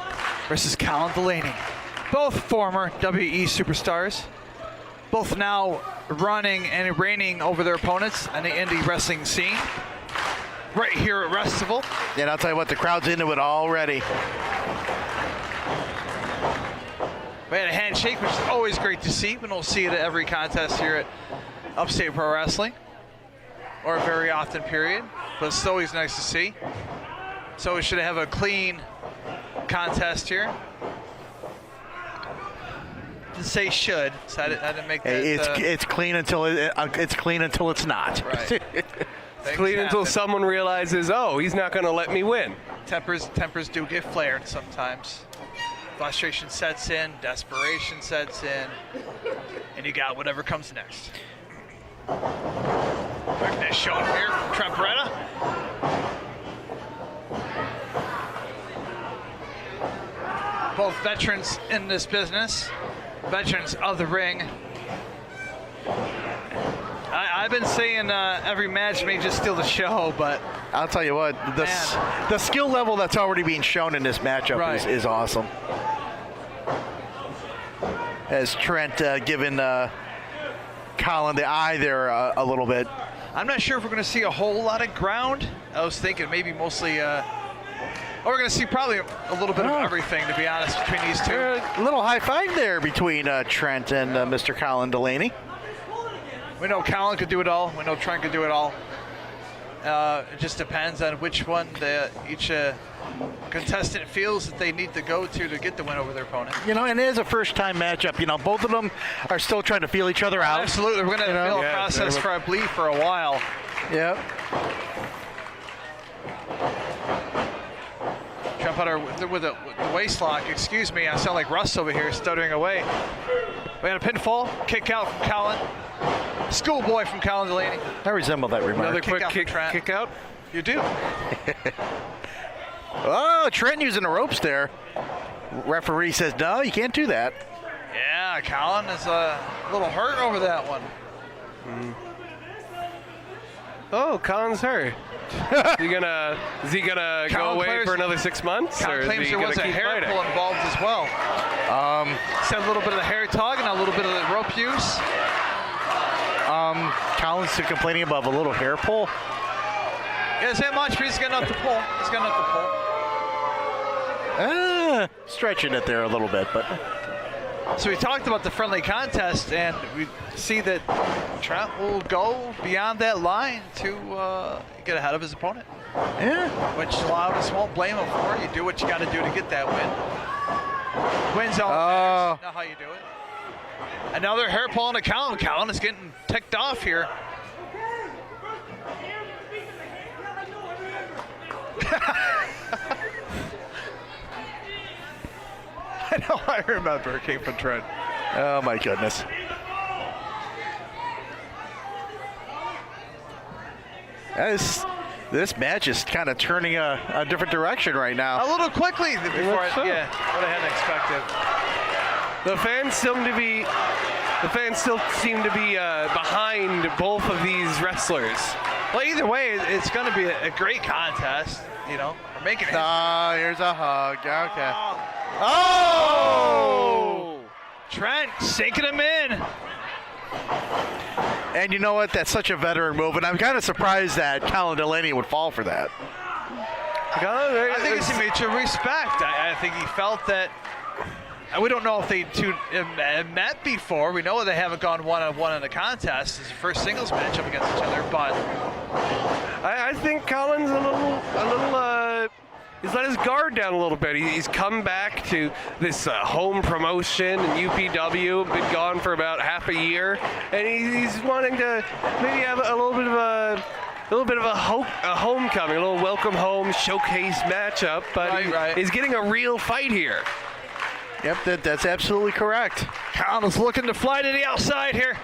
versus Colin Delaney. Both former WE superstars. Both now running and reigning over their opponents in the indie wrestling scene. Right here at Festival. And I'll tell you what, the crowd's into it already. We had a handshake, which is always great to see. We don't see it at every contest here at Upstate Pro Wrestling, or very often, period. But it's always nice to see. So we should have a clean contest here. Didn't say should, so I didn't make that. It's clean until it's clean until it's not. Right. Clean until someone realizes, oh, he's not going to let me win. Tempers do get flared sometimes. Frustration sets in, desperation sets in, and you got whatever comes next. Quickness shown here from Trent Barrera. Both veterans in this business, veterans of the ring. I've been saying every match may just steal the show, but I'll tell you what, the skill level that's already being shown in this matchup is awesome. As Trent giving Colin the eye there a little bit. I'm not sure if we're going to see a whole lot of ground. I was thinking maybe mostly, we're going to see probably a little bit of everything, to be honest, between these two. A little high five there between Trent and Mr. Colin Delaney. We know Colin could do it all. We know Trent could do it all. It just depends on which one each contestant feels that they need to go to get the win over their opponent. You know, and it is a first-time matchup. You know, both of them are still trying to feel each other out. Absolutely. We're going to have a process for, I believe, for a while. Yep. Trent put her with the waist lock. Excuse me, I sound like Russ over here stuttering away. We had a pinfall, kick out from Colin. Schoolboy from Colin Delaney. I resemble that remark. Another quick kick out. You do. Oh, Trent using the ropes there. Referee says, no, you can't do that. Yeah, Colin is a little hurt over that one. Oh, Colin's hurt. Is he gonna go away for another 6 months? Colin or is claims he there gonna was a keep hair fighting? pull involved as well. Said a little bit of the hair tug and a little bit of the rope use. Colin's complaining about a little hair pull. Yeah, it's that much, but he's got enough to pull. He's got enough to pull. Stretching it there a little bit, but. So we talked about the friendly contest, and we see that Trent will go beyond that line to get ahead of his opponent. Yeah. Which a lot of us won't blame him for. You do what you got to do to get that win. Wins all matters. Know how you do it. Another hair pull into Colin. Colin is getting ticked off here. I know, I remember it came from Trent. Oh my goodness. This match is kind of turning a different direction right now. A little quickly before what I hadn't expected. The fans still seem to be behind both of these wrestlers. Well, either way, it's going to be a great contest. You know, we're making it. Oh, here's a hug. Okay. Oh! Trent sinking him in. And you know what? That's such a veteran move, and I'm kind of surprised that Colin Delaney would fall for that. I think it's a mutual respect. I think he felt that. We don't know if they two met before. We know they haven't gone one-on-one in a contest. It's the first singles matchup against each other, but I think Colin's a little. He's let his guard down a little bit. He's come back to this home promotion in UPW, been gone for about half a year, and he's wanting to maybe have a little bit of a homecoming, a little welcome home showcase matchup. But he's getting a real fight here. Yep, that's absolutely correct. Colin's looking to fly to the outside here.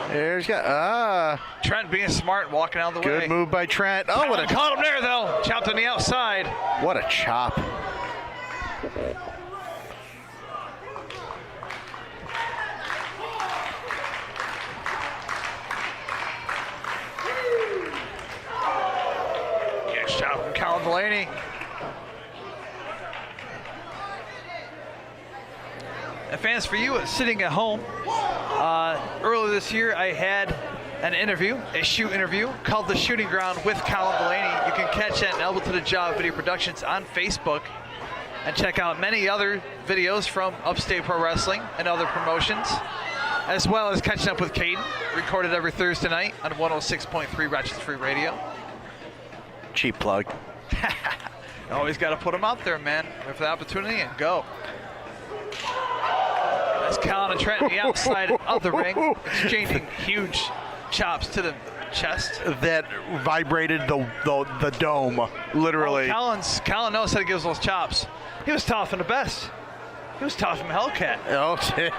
There's Trent being smart, walking out of the way. Good move by Trent. Oh, what a caught him there though. Chopped on the outside. What a chop. Good shot from Colin Delaney. And fans, for you sitting at home, earlier this year I had an interview, a shoot interview called The Shooting Ground with Colin Delaney. You can catch that in Elbow to the Job Video Productions on Facebook and check out many other videos from Upstate Pro Wrestling and other promotions, as well as catching up with Caden, recorded every Thursday night on 106.3 Rochester Free Radio. Cheap plug. Always got to put them out there, man. Wait for the opportunity and go. That's Colin and Trent on the outside of the ring, exchanging huge chops to the chest. That vibrated the dome, literally. Oh, Colin knows how to give those chops. He was tough in the best. He was tough in Hellcat. Oh, shit.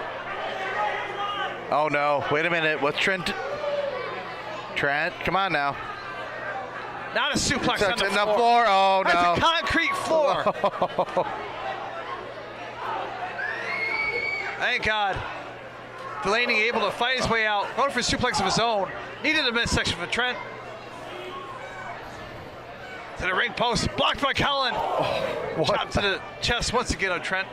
Oh, no. Wait a minute. What's Trent? Trent, come on now. Not a suplex on the floor. floor. Oh, no. That's a concrete floor. Thank God. Delaney able to fight his way out. Going for a suplex of his own. Needed a midsection for Trent. To the ring post. Blocked by Colin. Chop to the chest once again on Trent.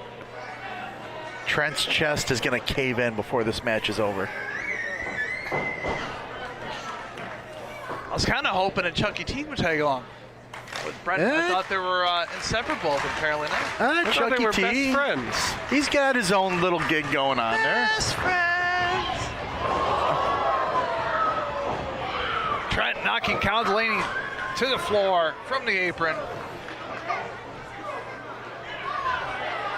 Trent's chest is going to cave in before this match is over. I was kind of hoping that Chucky T would tag along. With Brent, I thought they were inseparable, but apparently not. I thought Chucky they were T, best friends. He's got his own little gig going on there. Best friends. Trent knocking Colin Delaney to the floor from the apron.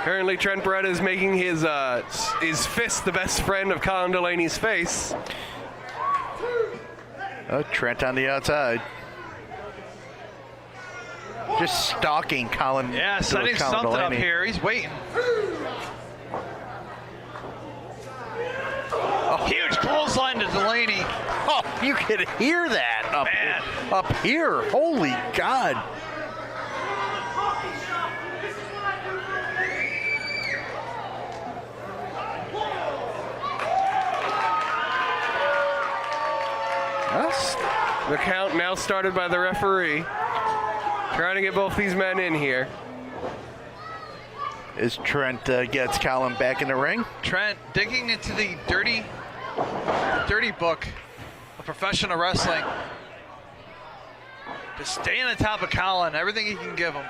Currently, Trent Beretta is making his fist the best friend of Colin Delaney's face. Trent on the outside. just stalking Colin. Yeah, setting Colin something Delaney. up here. He's waiting. A huge clothesline to Delaney. Oh, you could hear that up here. Holy God. The count now started by the referee. Trying to get both these men in here. As Trent gets Colin back in the ring. Trent digging into the dirty book of professional wrestling. Just staying on top of Colin, everything he can give him.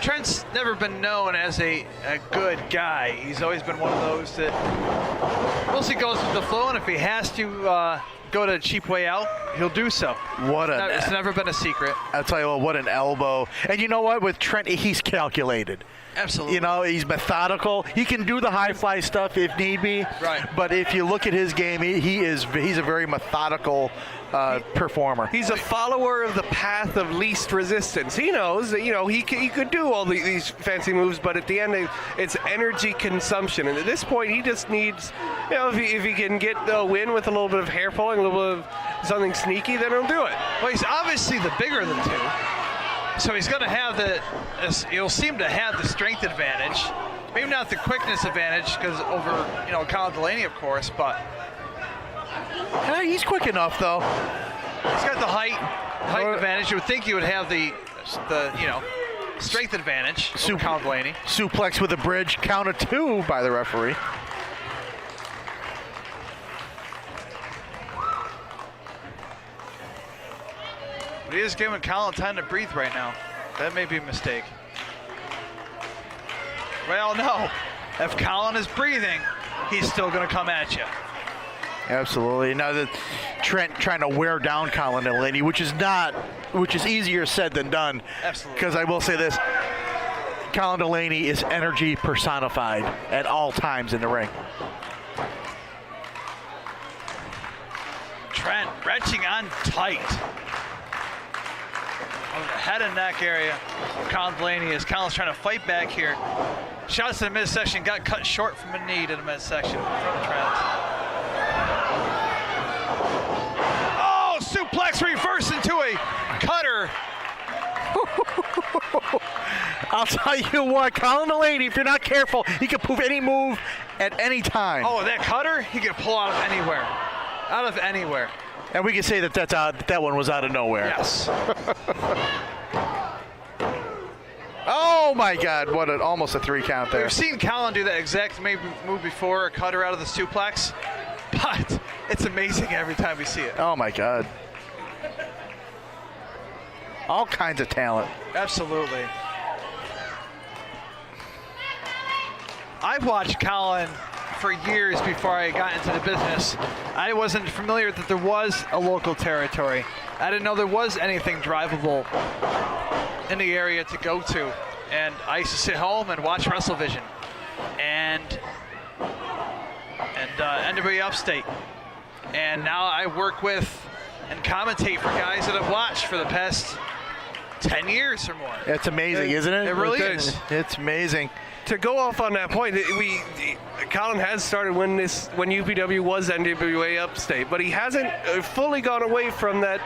Trent's never been known as a good guy. He's always been one of those that mostly goes with the flow, and if he has to go to a cheap way out, he'll do so. It's never been a secret. I'll tell you what an elbow. And you know what? With Trent, he's calculated. Absolutely. You know, he's methodical. He can do the high fly stuff if need be. Right. But if you look at his game, he's a very methodical performer. He's a follower of the path of least resistance. He knows that, he could do all these fancy moves, but at the end, it's energy consumption. And at this point, he just needs, if he can get the win with a little bit of hair pulling, a little bit of something sneaky, then he'll do it. Well, he's obviously the bigger of the two. So he's going to have he'll seem to have the strength advantage. Maybe not the quickness advantage, because over, Colin Delaney, of course, but. He's quick enough, though. He's got the height advantage. You would think he would have the strength advantage over Colin Delaney. Suplex with a bridge, count of 2 by the referee. But he is giving Colin time to breathe right now. That may be a mistake. Well, no. If Colin is breathing, he's still going to come at you. Absolutely. Now that Trent trying to wear down Colin Delaney, which is easier said than done. Absolutely. Because I will say this, Colin Delaney is energy personified at all times in the ring. Trent wrenching on tight. On the head and neck area of Colin Delaney as Colin's trying to fight back here. Shots to the midsection, got cut short from a knee to the midsection from Trent. Oh, suplex reverse into a cutter. I'll tell you what, Colin Delaney, if you're not careful, he can prove any move at any time. Oh, that cutter, he can pull out of anywhere. Out of anywhere. And we can say that one was out of nowhere. Yes. Oh my God! Almost a 3 count there. We've seen Colin do that exact move before, a cutter out of the suplex, but it's amazing every time we see it. Oh my God! All kinds of talent. Absolutely. I've watched Colin for years before I got into the business. I wasn't familiar that there was a local territory. I didn't know there was anything drivable in the area to go to. And I used to sit home and watch WrestleVision and NWA Upstate. And now I work with and commentate for guys that I've watched for the past 10 years or more. It's amazing, isn't it? It really is. It's amazing. To go off on that point, Colin has started when UPW was NWA Upstate, but he hasn't fully gone away from that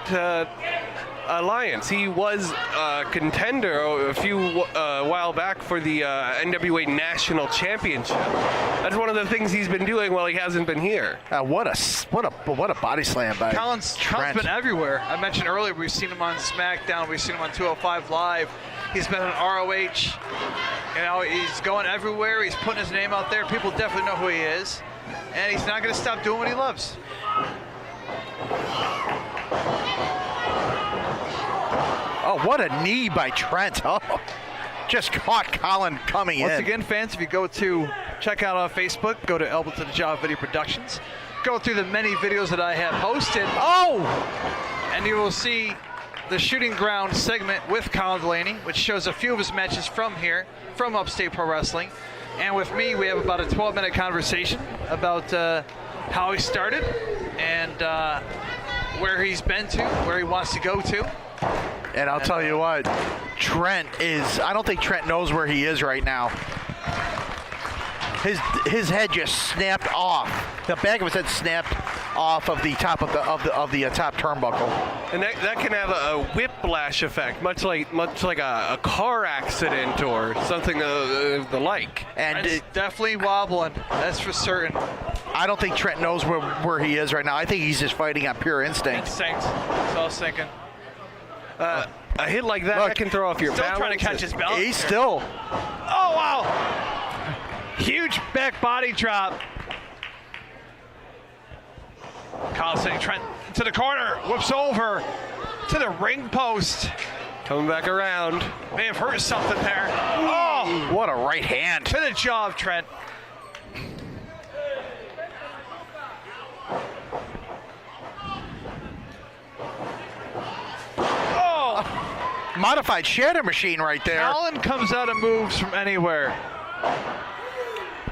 alliance. He was a contender a few while back for the NWA National Championship. That's one of the things he's been doing while he hasn't been here. What a body slam by Colin's been everywhere. I mentioned earlier we've seen him on SmackDown, we've seen him on 205 Live. He's been on ROH. He's going everywhere. He's putting his name out there. People definitely know who he is. And he's not going to stop doing what he loves. Oh, what a knee by Trent. Oh, just caught Colin coming in. Once again, fans, if you go to check out on Facebook, go to Elbow to the Jaw Video Productions. Go through the many videos that I have posted. Oh! And you will see the Shooting Ground segment with Colin Delaney, which shows a few of his matches from here, from Upstate Pro Wrestling. And with me, we have about a 12-minute conversation about how he started and where he's been to, where he wants to go to. And I'll tell you what, I don't think Trent knows where he is right now. His head just snapped off. The back of his head snapped off of the top of the top turnbuckle. And that can have a whiplash effect, much like a car accident or something of the like. And it's definitely wobbling. That's for certain. I don't think Trent knows where he is right now. I think he's just fighting on pure instinct. That's what I was thinking. A hit like that can throw off your balance. Still trying to catch his balance. He's still. Oh, wow. Huge back body drop. Kyle sending Trent to the corner. Whoops over to the ring post. Coming back around. May have hurt something there. Oh! What a right hand. To the jaw of Trent. Modified shatter machine right there. Allen comes out of moves from anywhere.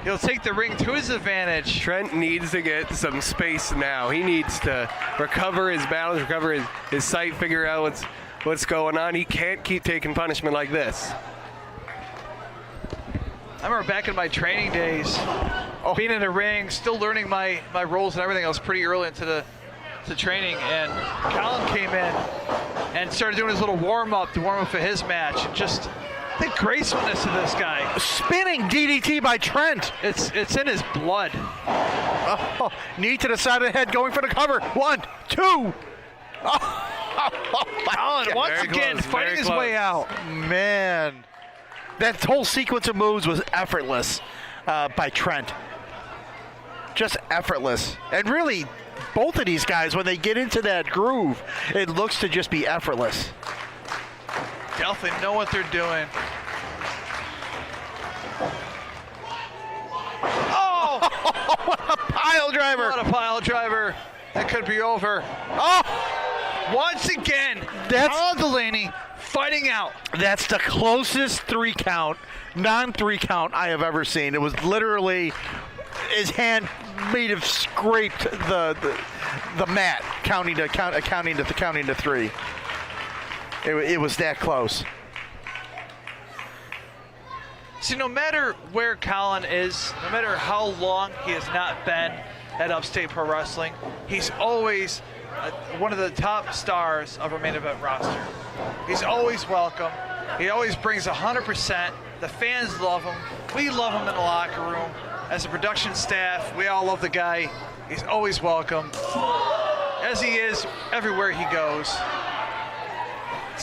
He'll take the ring to his advantage. Trent needs to get some space now. He needs to recover his balance, recover his sight, figure out what's going on. He can't keep taking punishment like this. I remember back in my training days, being in the ring, still learning my roles and everything. I was pretty early into the training, and Colin came in and started doing his little warm-up for his match. And just the gracefulness of this guy. Spinning DDT by Trent. It's in his blood. Oh, knee to the side of the head, going for the cover. 1, 2. Colin once again fighting his way out. Man, that whole sequence of moves was effortless by Trent. Just effortless. And really, both of these guys, when they get into that groove, it looks to just be effortless. Definitely know what they're doing. Oh! What a pile driver! What a pile driver. That could be over. Oh! Once again, Colin Delaney fighting out. That's the closest non-3 count I have ever seen. It was literally his hand may have scraped the mat, counting to 3. It was that close. See, no matter where Colin is, no matter how long he has not been at Upstate Pro Wrestling, he's always one of the top stars of our main event roster. He's always welcome. He always brings 100%. The fans love him. We love him in the locker room. As a production staff, we all love the guy. He's always welcome, as he is everywhere he goes.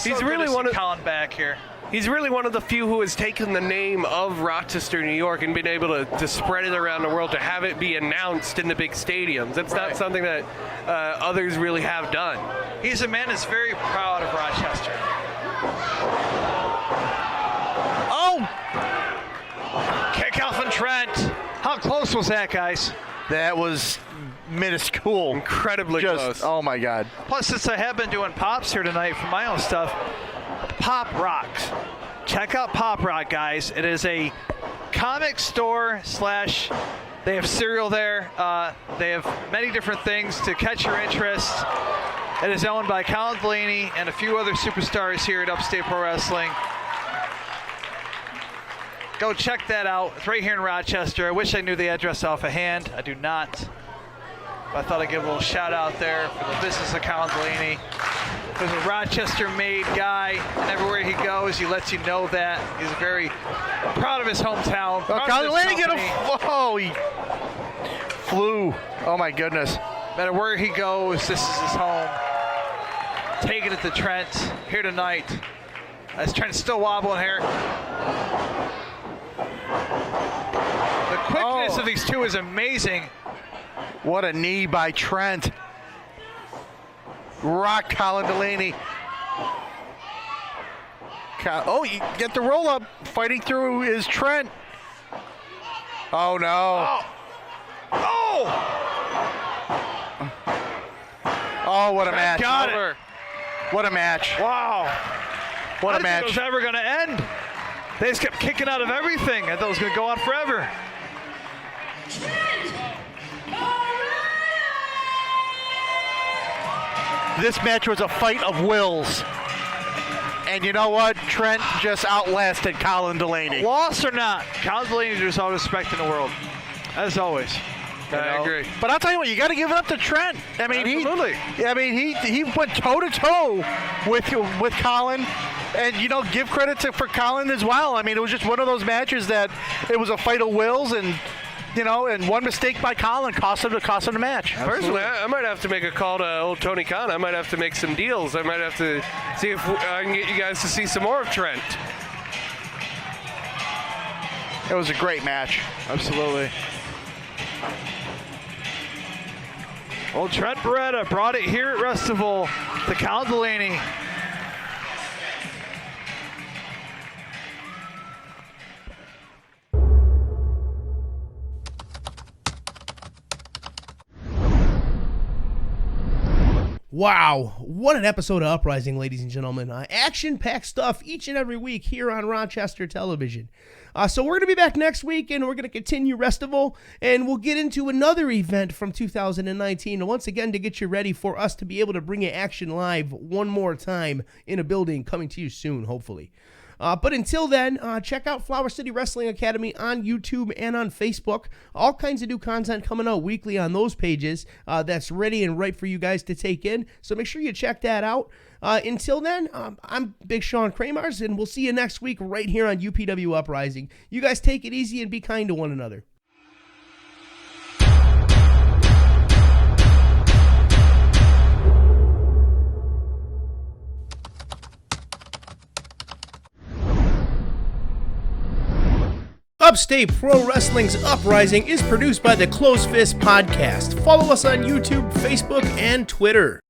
He's really one of Colin back here. He's really one of the few who has taken the name of Rochester, New York, and been able to spread it around the world, to have it be announced in the big stadiums. That's not something that others really have done. He's a man that's very proud of Rochester. Oh! Kick out from Trent. How close was that, guys? That was minuscule. Incredibly close. Oh, my God. Plus, since I have been doing pops here tonight for my own stuff, Pop Rocks. Check out Pop Rock, guys. It is a comic store / they have cereal there. They have many different things to catch your interest. It is owned by Colin Delaney and a few other superstars here at Upstate Pro Wrestling. Go check that out. It's right here in Rochester. I wish I knew the address off of hand. I do not. But I thought I'd give a little shout out there for the business of Colin Delaney. He's a Rochester-made guy, and everywhere he goes, he lets you know that. He's very proud of his hometown. Colin Delaney get him. Oh, he flew. Oh, my goodness. No matter where he goes, this is his home. Taking it to Trent here tonight. As Trent's still wobbling here. The quickness of these two is amazing. What a knee by Trent. Rock Colin Delaney. Oh, you get the roll up. Fighting through is Trent. Oh, no. Oh, what a match. Got it. What a match. Wow. What a I didn't think match. it was ever going to end. They just kept kicking out of everything. I thought it was going to go on forever. Trent, all right. this match was a fight of wills. And you know what? Trent just outlasted Colin Delaney. Lost or not, Colin Delaney deserves all respect in the world, as always. I agree. But I'll tell you what, you got to give it up to Trent. I mean, he went toe to toe with Colin, and give credit for Colin as well. I mean, it was just one of those matches that it was a fight of wills, and and one mistake by Colin cost him the match. Personally, I might have to make a call to old Tony Khan. I might have to make some deals. I might have to see if I can get you guys to see some more of Trent. It was a great match. Absolutely. Well, Trent Beretta brought it here at Restival to Colin Delaney. Wow, what an episode of Uprising, ladies and gentlemen. Action-packed stuff each and every week here on Rochester Television. So we're going to be back next week, and we're going to continue Restival, and we'll get into another event from 2019, once again to get you ready for us to be able to bring you action live one more time in a building coming to you soon, hopefully. But until then, check out Flower City Wrestling Academy on YouTube and on Facebook. All kinds of new content coming out weekly on those pages that's ready and right for you guys to take in. So make sure you check that out. Until then, I'm Big Sean Kramars, and we'll see you next week right here on UPW Uprising. You guys take it easy and be kind to one another. Upstate Pro Wrestling's Uprising is produced by the Close Fist Podcast. Follow us on YouTube, Facebook, and Twitter.